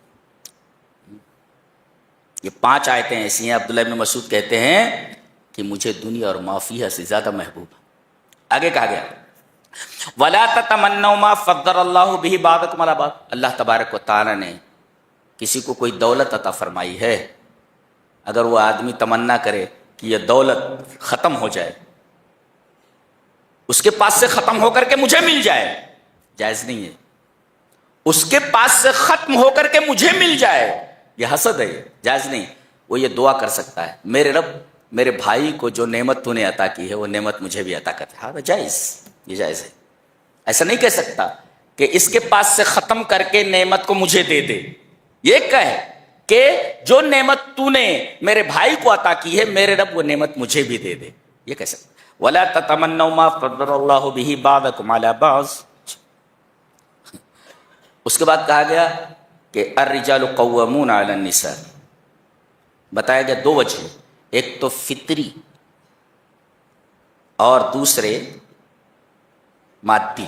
یہ 5 آیتیں ایسی ہیں. عبداللہ ابن مسعود کہتے ہیں کہ مجھے دنیا اور ما فیہا سے زیادہ محبوب. آگے کہا گیا وَلَا تَتَمَنَّوْا مَا فَضَّلَ اللَّهُ بِهِ بَعْضَكُمْ عَلَىٰ بَعْضٍ. اللہ تبارک و تعالیٰ نے کسی کو کوئی دولت عطا فرمائی ہے، اگر وہ آدمی تمنا کرے کہ یہ دولت ختم ہو جائے، اس کے پاس سے ختم ہو کر کے مجھے مل جائے، جائز نہیں ہے. اس کے پاس سے ختم ہو کر کے مجھے مل جائے، یہ حسد ہے، جائز نہیں. وہ یہ دعا کر سکتا ہے میرے رب میرے بھائی کو جو نعمت تو نے عطا کی ہے وہ نعمت مجھے بھی عطا کرتا ہے. ہاں جائز، یہ جائز ہے. ایسا نہیں کہہ سکتا کہ اس کے پاس سے ختم کر کے نعمت کو مجھے دے دے. یہ کہے کہ جو نعمت تو نے میرے بھائی کو عطا کی ہے میرے رب وہ نعمت مجھے بھی دے دے، یہ کہہ سکتا. وَلَا تَتَمَنَّوْا مَا فَضَّلَ اللَّهُ بِهِ بَعْضَكُمْ عَلَىٰ بَعْضٍ. اس کے بعد کہا گیا کہ الرجال قوامون علی النساء. بتایا گیا 2 وجہ، ایک تو فطری اور دوسرے مادی.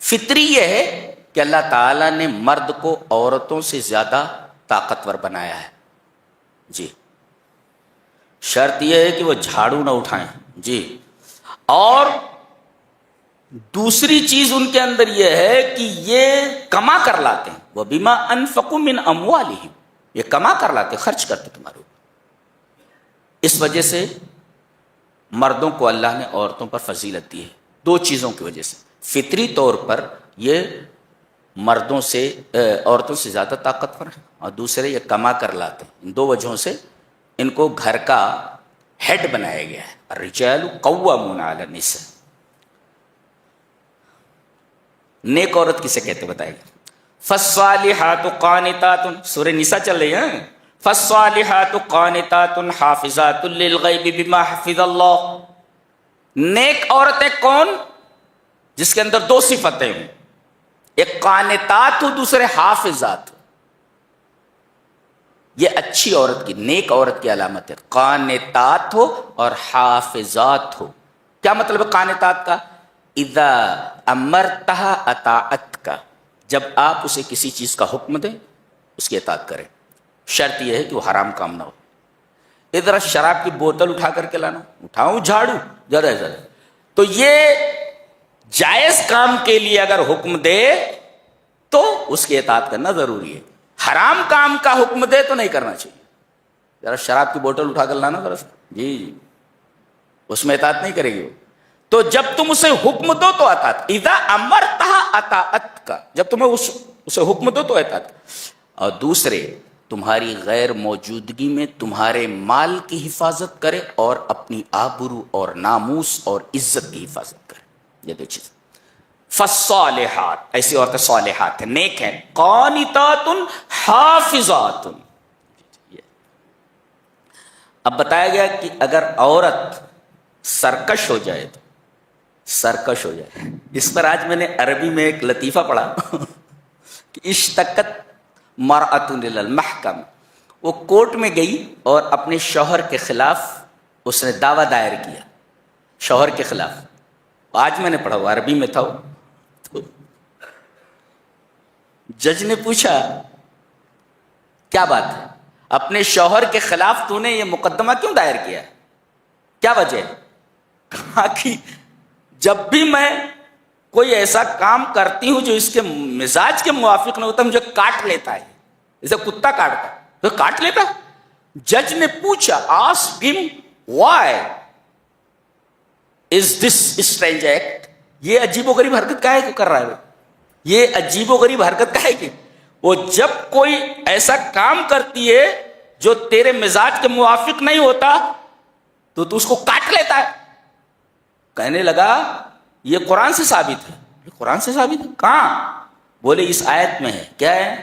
فطری یہ ہے کہ اللہ تعالیٰ نے مرد کو عورتوں سے زیادہ طاقتور بنایا ہے. جی شرط یہ ہے کہ وہ جھاڑو نہ اٹھائیں. جی اور دوسری چیز ان کے اندر یہ ہے کہ یہ کما کر لاتے ہیں. وہ بما انفقوا من اموالہم، یہ کما کر لاتے، خرچ کرتے تمہارے اوپر. اس وجہ سے مردوں کو اللہ نے عورتوں پر فضیلت دی ہے 2 چیزوں کی وجہ سے. فطری طور پر یہ مردوں سے عورتوں سے زیادہ طاقتور ہے، اور دوسرے یہ کما کر لاتے ہیں. ان 2 وجہوں سے ان کو گھر کا ہیڈ بنایا گیا ہے. الرجال قوامون علی النساء. نیک عورت کسے کہتے بتائے گا. فالصالحات قانتات، سورہ نساء چل رہی ہے. فالصالحات قانتات حافظات للغیب بما حفظ اللہ. نیک عورتیں کون؟ جس کے اندر 2 صفتیں ہوں، ایک قانتات ہو، دوسرے حافظات ہو. یہ اچھی عورت کی، نیک عورت کی علامت ہے. قانتات ہو اور حافظات ہو. کیا مطلب ہے قانتات کا؟ اذا امرتها اطاعت کا، جب آپ اسے کسی چیز کا حکم دیں اس کی اطاعت کریں. شرط یہ ہے کہ وہ حرام کام نہ ہو. ادھر شراب کی بوتل اٹھا کر کے لانا، اٹھاؤں جھاڑو ذرا ذرا، تو یہ جائز کام کے لیے اگر حکم دے تو اس کی اطاعت کرنا ضروری ہے. حرام کام کا حکم دے تو نہیں کرنا چاہیے. ذرا شراب کی بوتل اٹھا کر لانا ذرا، جی اس میں اطاعت نہیں کرے گی وہ. تو جب تم اسے حکم دو تو اطاعت. اذا امرتها اطاعت کا، جب تمہیں اسے حکم دو تو اطاعت. اور دوسرے تمہاری غیر موجودگی میں تمہارے مال کی حفاظت کرے اور اپنی آبرو اور ناموس اور عزت کی حفاظت کرے. یہ 2 چیز. فالصالحات، ایسی عورتیں صالحات ہیں، نیک ہیں. قانتات حافظات. اب بتایا گیا کہ اگر عورت سرکش ہو جائے تو سرکش ہو جائے. اس پر آج میں نے عربی میں ایک لطیفہ پڑھا کہ اشتقت مرأۃ الی المحکمہ. وہ کورٹ میں گئی اور اپنے شوہر کے خلاف اس نے دعویٰ دائر کیا، شوہر کے خلاف. آج میں نے پڑھا، وہ عربی میں تھا. تو جج نے پوچھا کیا بات ہے، اپنے شوہر کے خلاف تو نے یہ مقدمہ کیوں دائر کیا، کیا وجہ ہے؟ کہا کہ جب بھی میں کوئی ایسا کام کرتی ہوں جو اس کے مزاج کے موافق نہ ہوتا، مجھے کاٹ لیتا ہے، جیسے کتا کاٹتا تو کاٹ لیتا. جج نے پوچھا asked him why is this strange act، یہ عجیب و غریب حرکت کاہے کو کر رہا ہے، یہ عجیب و غریب حرکت کاہے کی. وہ جب کوئی ایسا کام کرتی ہے جو تیرے مزاج کے موافق نہیں ہوتا تو اس کو کاٹ لیتا ہے. کہنے لگا یہ قرآن سے ثابت ہے. قرآن سے ثابت ہے کہاں؟ بولے اس آیت میں ہے. کیا ہے؟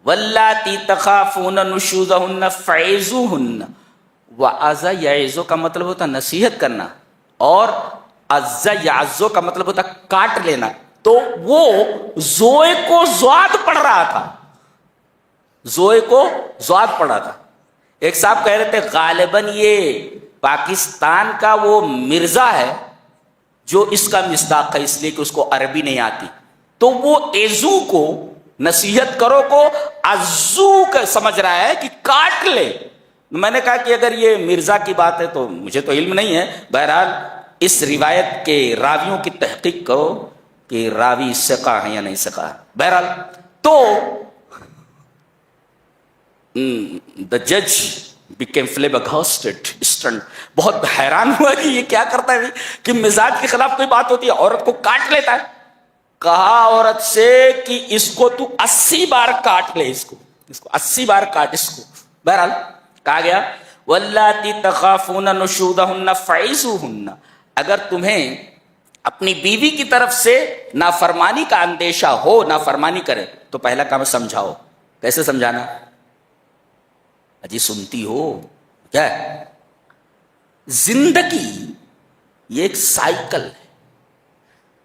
واللاتی تخافون نشوزہن فعظوہن. وعظ یعظ کا مطلب ہوتا نصیحت کرنا، اور عظ یعظ کا مطلب ہوتا کاٹ لینا. تو وہ زوئے کو زواد پڑھ رہا تھا، زوئے کو زواد پڑھ رہا تھا. ایک صاحب کہہ رہے تھے غالباً یہ پاکستان کا وہ مرزا ہے جو اس کا مصداق ہے، اس لیے کہ اس کو عربی نہیں آتی. تو وہ ایزو کو نصیحت کرو کو عزو کا سمجھ رہا ہے کہ کاٹ لے. میں نے کہا کہ اگر یہ مرزا کی بات ہے تو مجھے تو علم نہیں ہے. بہرحال اس روایت کے راویوں کی تحقیق کرو کہ راوی ثقہ ہے یا نہیں ثقہ. بہرحال تو the judge became flabbergasted, stunned. بہت حیران ہوا کہ یہ کیا کرتا ہے کہ مزاج کے خلاف کوئی بات ہوتی ہے عورت کو کاٹ لیتا ہے. کہا عورت سے کہ اس کو تو 80 بار کاٹ لے، اس کو 80 بار کاٹ اس کو. بہرحال کہا گیا واللاتی تخافون نشوزہن فعظوہن. اگر تمہیں اپنی بیوی کی طرف سے نافرمانی کا اندیشہ ہو، نافرمانی کرے تو پہلا کام سمجھاؤ. کیسے سمجھانا؟ اجی سنتی ہو کیا ہے؟ زندگی یہ ایک سائیکل ہے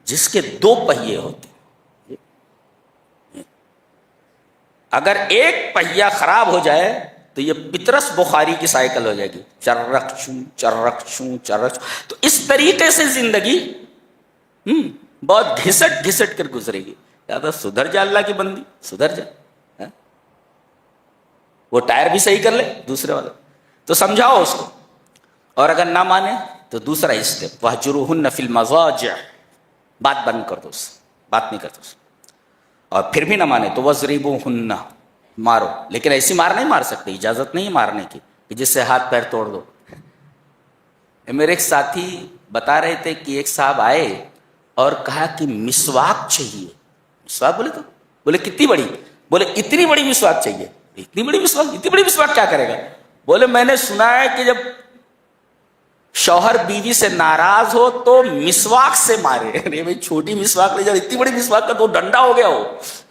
جس کے 2 پہیے ہوتے ہیں. اگر ایک پہیا خراب ہو جائے تو یہ پطرس بخاری کی سائیکل ہو جائے گی، چرخ چوں چرخ چوں چرخ چوں. تو اس طریقے سے زندگی بہت گھسٹ گھسٹ کر گزرے گی. زیادہ سدھر جا اللہ کی بندی، سدھر جا. وہ ٹائر بھی صحیح کر لے دوسرے والا، تو سمجھاؤ اس کو. اور اگر نہ مانے تو دوسرا اسٹیپ وَاهْجُرُوهُنَّ فِي الْمَضَاجِعِ. بات بند کر دو اس سے، بات نہیں کرتے اس. اور پھر بھی نہ مانے تو وَاضْرِبُوهُنَّ. مارو، لیکن ایسی مار نہیں مار سکتے، اجازت نہیں مارنے کی کہ جس سے ہاتھ پیر توڑ دو. میرے ایک ساتھی بتا رہے تھے کہ ایک صاحب آئے اور کہا کہ مسواک چاہیے. مسواک بولے تو بولے کتنی بڑی؟ بولے اتنی بڑی مسواک چاہیے. اتنی بڑی مسواک کیا کرے گا؟ بولے میں نے سنا ہے کہ جب شوہر بیوی سے ناراض ہو تو مسواک سے مارے. ارے بھائی چھوٹی مسواک لے جاؤ، اتنی بڑی مسواک کا تو ڈنڈا ہو گیا ہو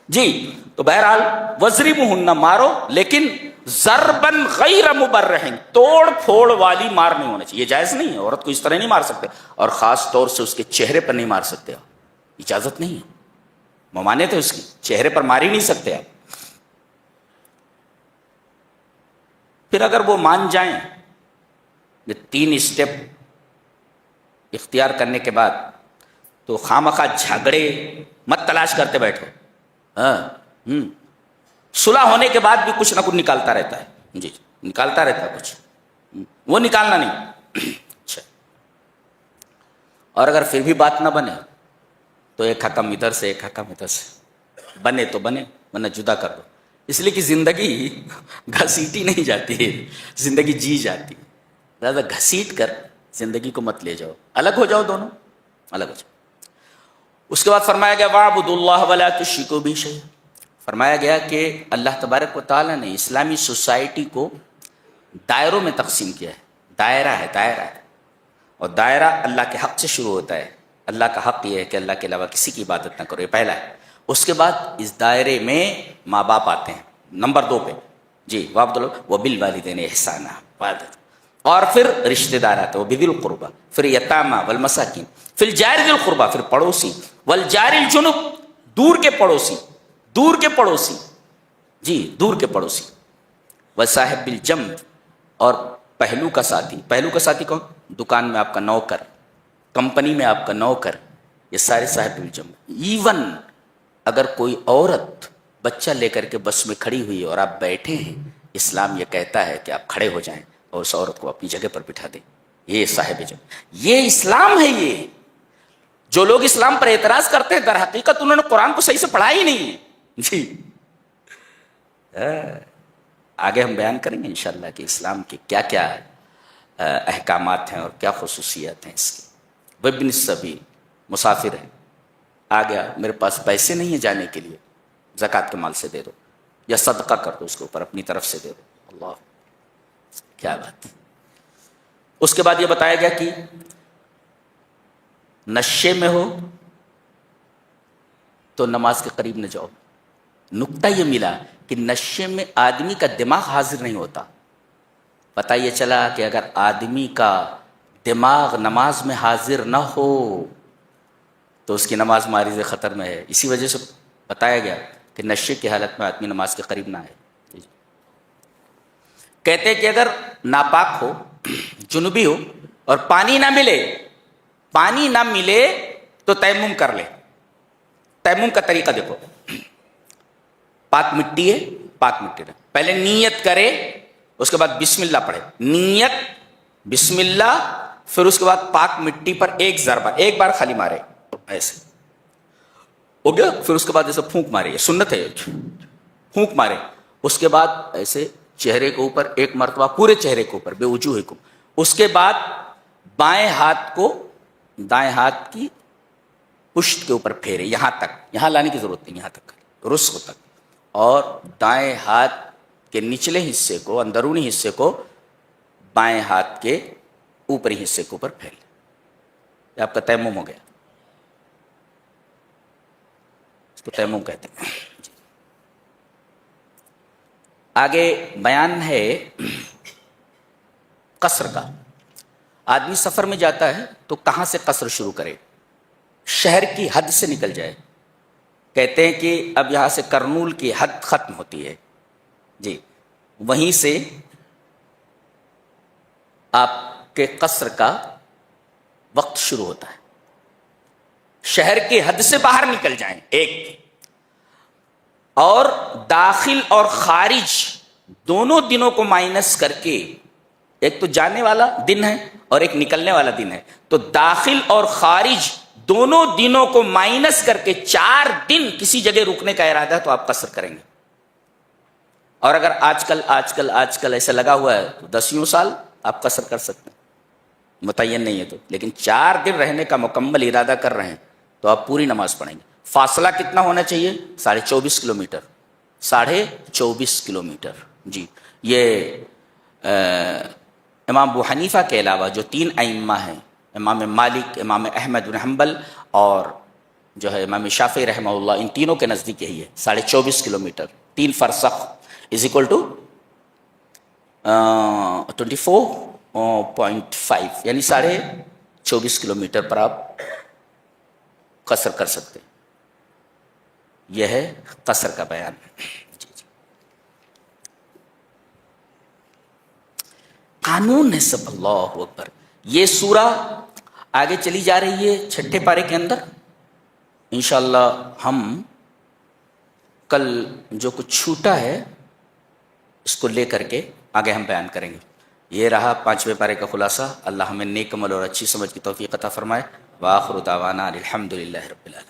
جی. تو بہرحال وضربوہن، مارو، لیکن ضربن غیر مبرح، توڑ پھوڑ والی مار نہیں ہونا چاہیے. یہ جائز نہیں ہے، عورت کو اس طرح نہیں مار سکتے، اور خاص طور سے اس کے چہرے پر نہیں مار سکتے، اجازت نہیں ہے، ممانعت ہے اس کی، چہرے پر مار ہی نہیں سکتے آپ. پھر اگر وہ مان جائیں، یہ 3 اسٹیپ اختیار کرنے کے بعد، تو خامخواہ جھگڑے مت تلاش کرتے بیٹھو. صلح ہونے کے بعد بھی کچھ نہ کچھ نکالتا رہتا ہے، جی نکالتا رہتا ہے کچھ، وہ نکالنا نہیں. اچھا، اور اگر پھر بھی بات نہ بنے تو ایک حکم ادھر سے ایک حکم ادھر سے، بنے تو بنے ورنہ جدا کر دو. اس لیے کہ زندگی گھسیٹی نہیں جاتی ہے، زندگی جی جاتی ہے. زیادہ گھسیٹ کر زندگی کو مت لے جاؤ، الگ ہو جاؤ، دونوں الگ ہو جاؤ. اس کے بعد فرمایا گیا وَاعْبُدُوا اللَّهَ وَلَا تُشْرِكُوا بِهِ شَيْئًا. فرمایا گیا کہ اللہ تبارک و تعالیٰ نے اسلامی سوسائٹی کو دائروں میں تقسیم کیا ہے. دائرہ ہے، اور دائرہ اللہ کے حق سے شروع ہوتا ہے. اللہ کا حق یہ ہے کہ اللہ کے علاوہ کسی کی عبادت نہ کرو، یہ پہلا ہے. اس کے بعد اس دائرے میں ماں باپ آتے ہیں نمبر 2 پہ، جی وَبِالْوَالِدَيْنِ إِحْسَانًا، اور پھر رشتہ دار آتے ہیں وَبِذِي الْقُرْبَى، پھر یتامى والمساکین، پھر الجار ذی القربى، پھر پڑوسی، والجار الجنب، دور کے پڑوسی، جی دور کے پڑوسی، وصاحب بالجنب، اور پہلو کا ساتھی کون؟ دکان میں آپ کا نوکر، کمپنی میں آپ کا نوکر، یہ سارے صاحب بالجنب. ایون اگر کوئی عورت بچہ لے کر کے بس میں کھڑی ہوئی اور آپ بیٹھے ہیں، اسلام یہ کہتا ہے کہ آپ کھڑے ہو جائیں اور اس عورت کو اپنی جگہ پر بٹھا دیں. یہ صاحب جنب، یہ اسلام ہے. یہ جو لوگ اسلام پر اعتراض کرتے ہیں در حقیقت انہوں نے قرآن کو صحیح سے پڑھا ہی نہیں ہے. جی آگے ہم بیان کریں گے انشاءاللہ کہ اسلام کے کیا کیا احکامات ہیں اور کیا خصوصیات ہیں اس کی. وابن السبیل، مسافر ہے، آ گیا میرے پاس پیسے نہیں ہیں جانے کے لیے، زکوٰۃ کے مال سے دے دو یا صدقہ کر دو اس کے اوپر، اپنی طرف سے دے دو. اللہ کیا بات. اس کے بعد یہ بتایا گیا کہ نشے میں ہو تو نماز کے قریب نہ جاؤ. نکتہ یہ ملا کہ نشے میں آدمی کا دماغ حاضر نہیں ہوتا. پتہ یہ چلا کہ اگر آدمی کا دماغ نماز میں حاضر نہ ہو تو اس کی نماز معرض خطر میں ہے. اسی وجہ سے بتایا گیا کہ نشے کی حالت میں آدمی نماز کے قریب نہ آئے. کہتے ہیں کہ اگر ناپاک ہو، جنوبی ہو، اور پانی نہ ملے تو تیمم کر لے. تیمم کا طریقہ دیکھو، پاک مٹی ہے، پاک مٹی ہے، پہلے نیت کرے، اس کے بعد بسم اللہ پڑھے، نیت بسم اللہ، پھر اس کے بعد پاک مٹی پر ایک ضربہ، ایک بار خالی مارے ایسے ہو گیا. پھر اس کے بعد ایسے پھونک مارے، یہ سنت ہے، پھونک مارے. اس کے بعد ایسے چہرے کے اوپر ایک مرتبہ، پورے چہرے کے اوپر، بے وجوہکم. اس کے بعد بائیں ہاتھ کو دائیں ہاتھ کی پشت کے اوپر پھیرے، یہاں تک، یہاں لانے کی ضرورت نہیں، یہاں تک رسغ تک، اور دائیں ہاتھ کے نچلے حصے کو، اندرونی حصے کو بائیں ہاتھ کے اوپری حصے کے اوپر پھیر لیں. یہ آپ کا تیمم ہو گیا، اس کو تیمم کہتے ہیں. آگے بیان ہے قصر کا. آدمی سفر میں جاتا ہے تو کہاں سے قصر شروع کرے؟ شہر کی حد سے نکل جائے. کہتے ہیں کہ اب یہاں سے کرنول کی حد ختم ہوتی ہے، جی وہیں سے آپ کے قصر کا وقت شروع ہوتا ہے. شہر کی حد سے باہر نکل جائیں ایک، اور داخل اور خارج دونوں دنوں کو مائنس کر کے، ایک تو جانے والا دن ہے اور ایک نکلنے والا دن ہے، تو داخل اور خارج دونوں دنوں کو مائنس کر کے 4 دن کسی جگہ رکنے کا ارادہ ہے تو آپ قصر کریں گے. اور اگر آج کل ایسا لگا ہوا ہے تو 10 سال آپ قصر کر سکتے ہیں. متعین نہیں ہے تو، لیکن 4 دن رہنے کا مکمل ارادہ کر رہے ہیں تو آپ پوری نماز پڑھیں گے۔ فاصلہ کتنا ہونا چاہیے؟ 24.5 کلومیٹر، 24.5 کلومیٹر۔ جی، یہ امام ابو حنیفہ کے علاوہ جو 3 ائمہ ہیں، امام مالک، امام احمد بن حنبل اور جو ہے امام شافعی رحمہ اللہ، ان تینوں کے نزدیک یہی ہے 24.5 کلومیٹر، 3 فرسخ از اکول ٹو 24.5، یعنی 24.5 کلومیٹر پر آپ قصر کر سکتے ہیں۔ یہ ہے قصر کا بیان۔ جی جی، قانون ہے سب۔ اللہ اکبر۔ یہ سورہ آگے چلی جا رہی ہے 6 پارے کے اندر۔ انشاءاللہ ہم کل جو کچھ چھوٹا ہے اس کو لے کر کے آگے ہم بیان کریں گے۔ یہ رہا 5ویں پارے کا خلاصہ۔ اللہ ہمیں نیک عمل اور اچھی سمجھ کی توفیق عطا فرمائے۔ وآخر دعوانا الحمدللہ رب العالمین۔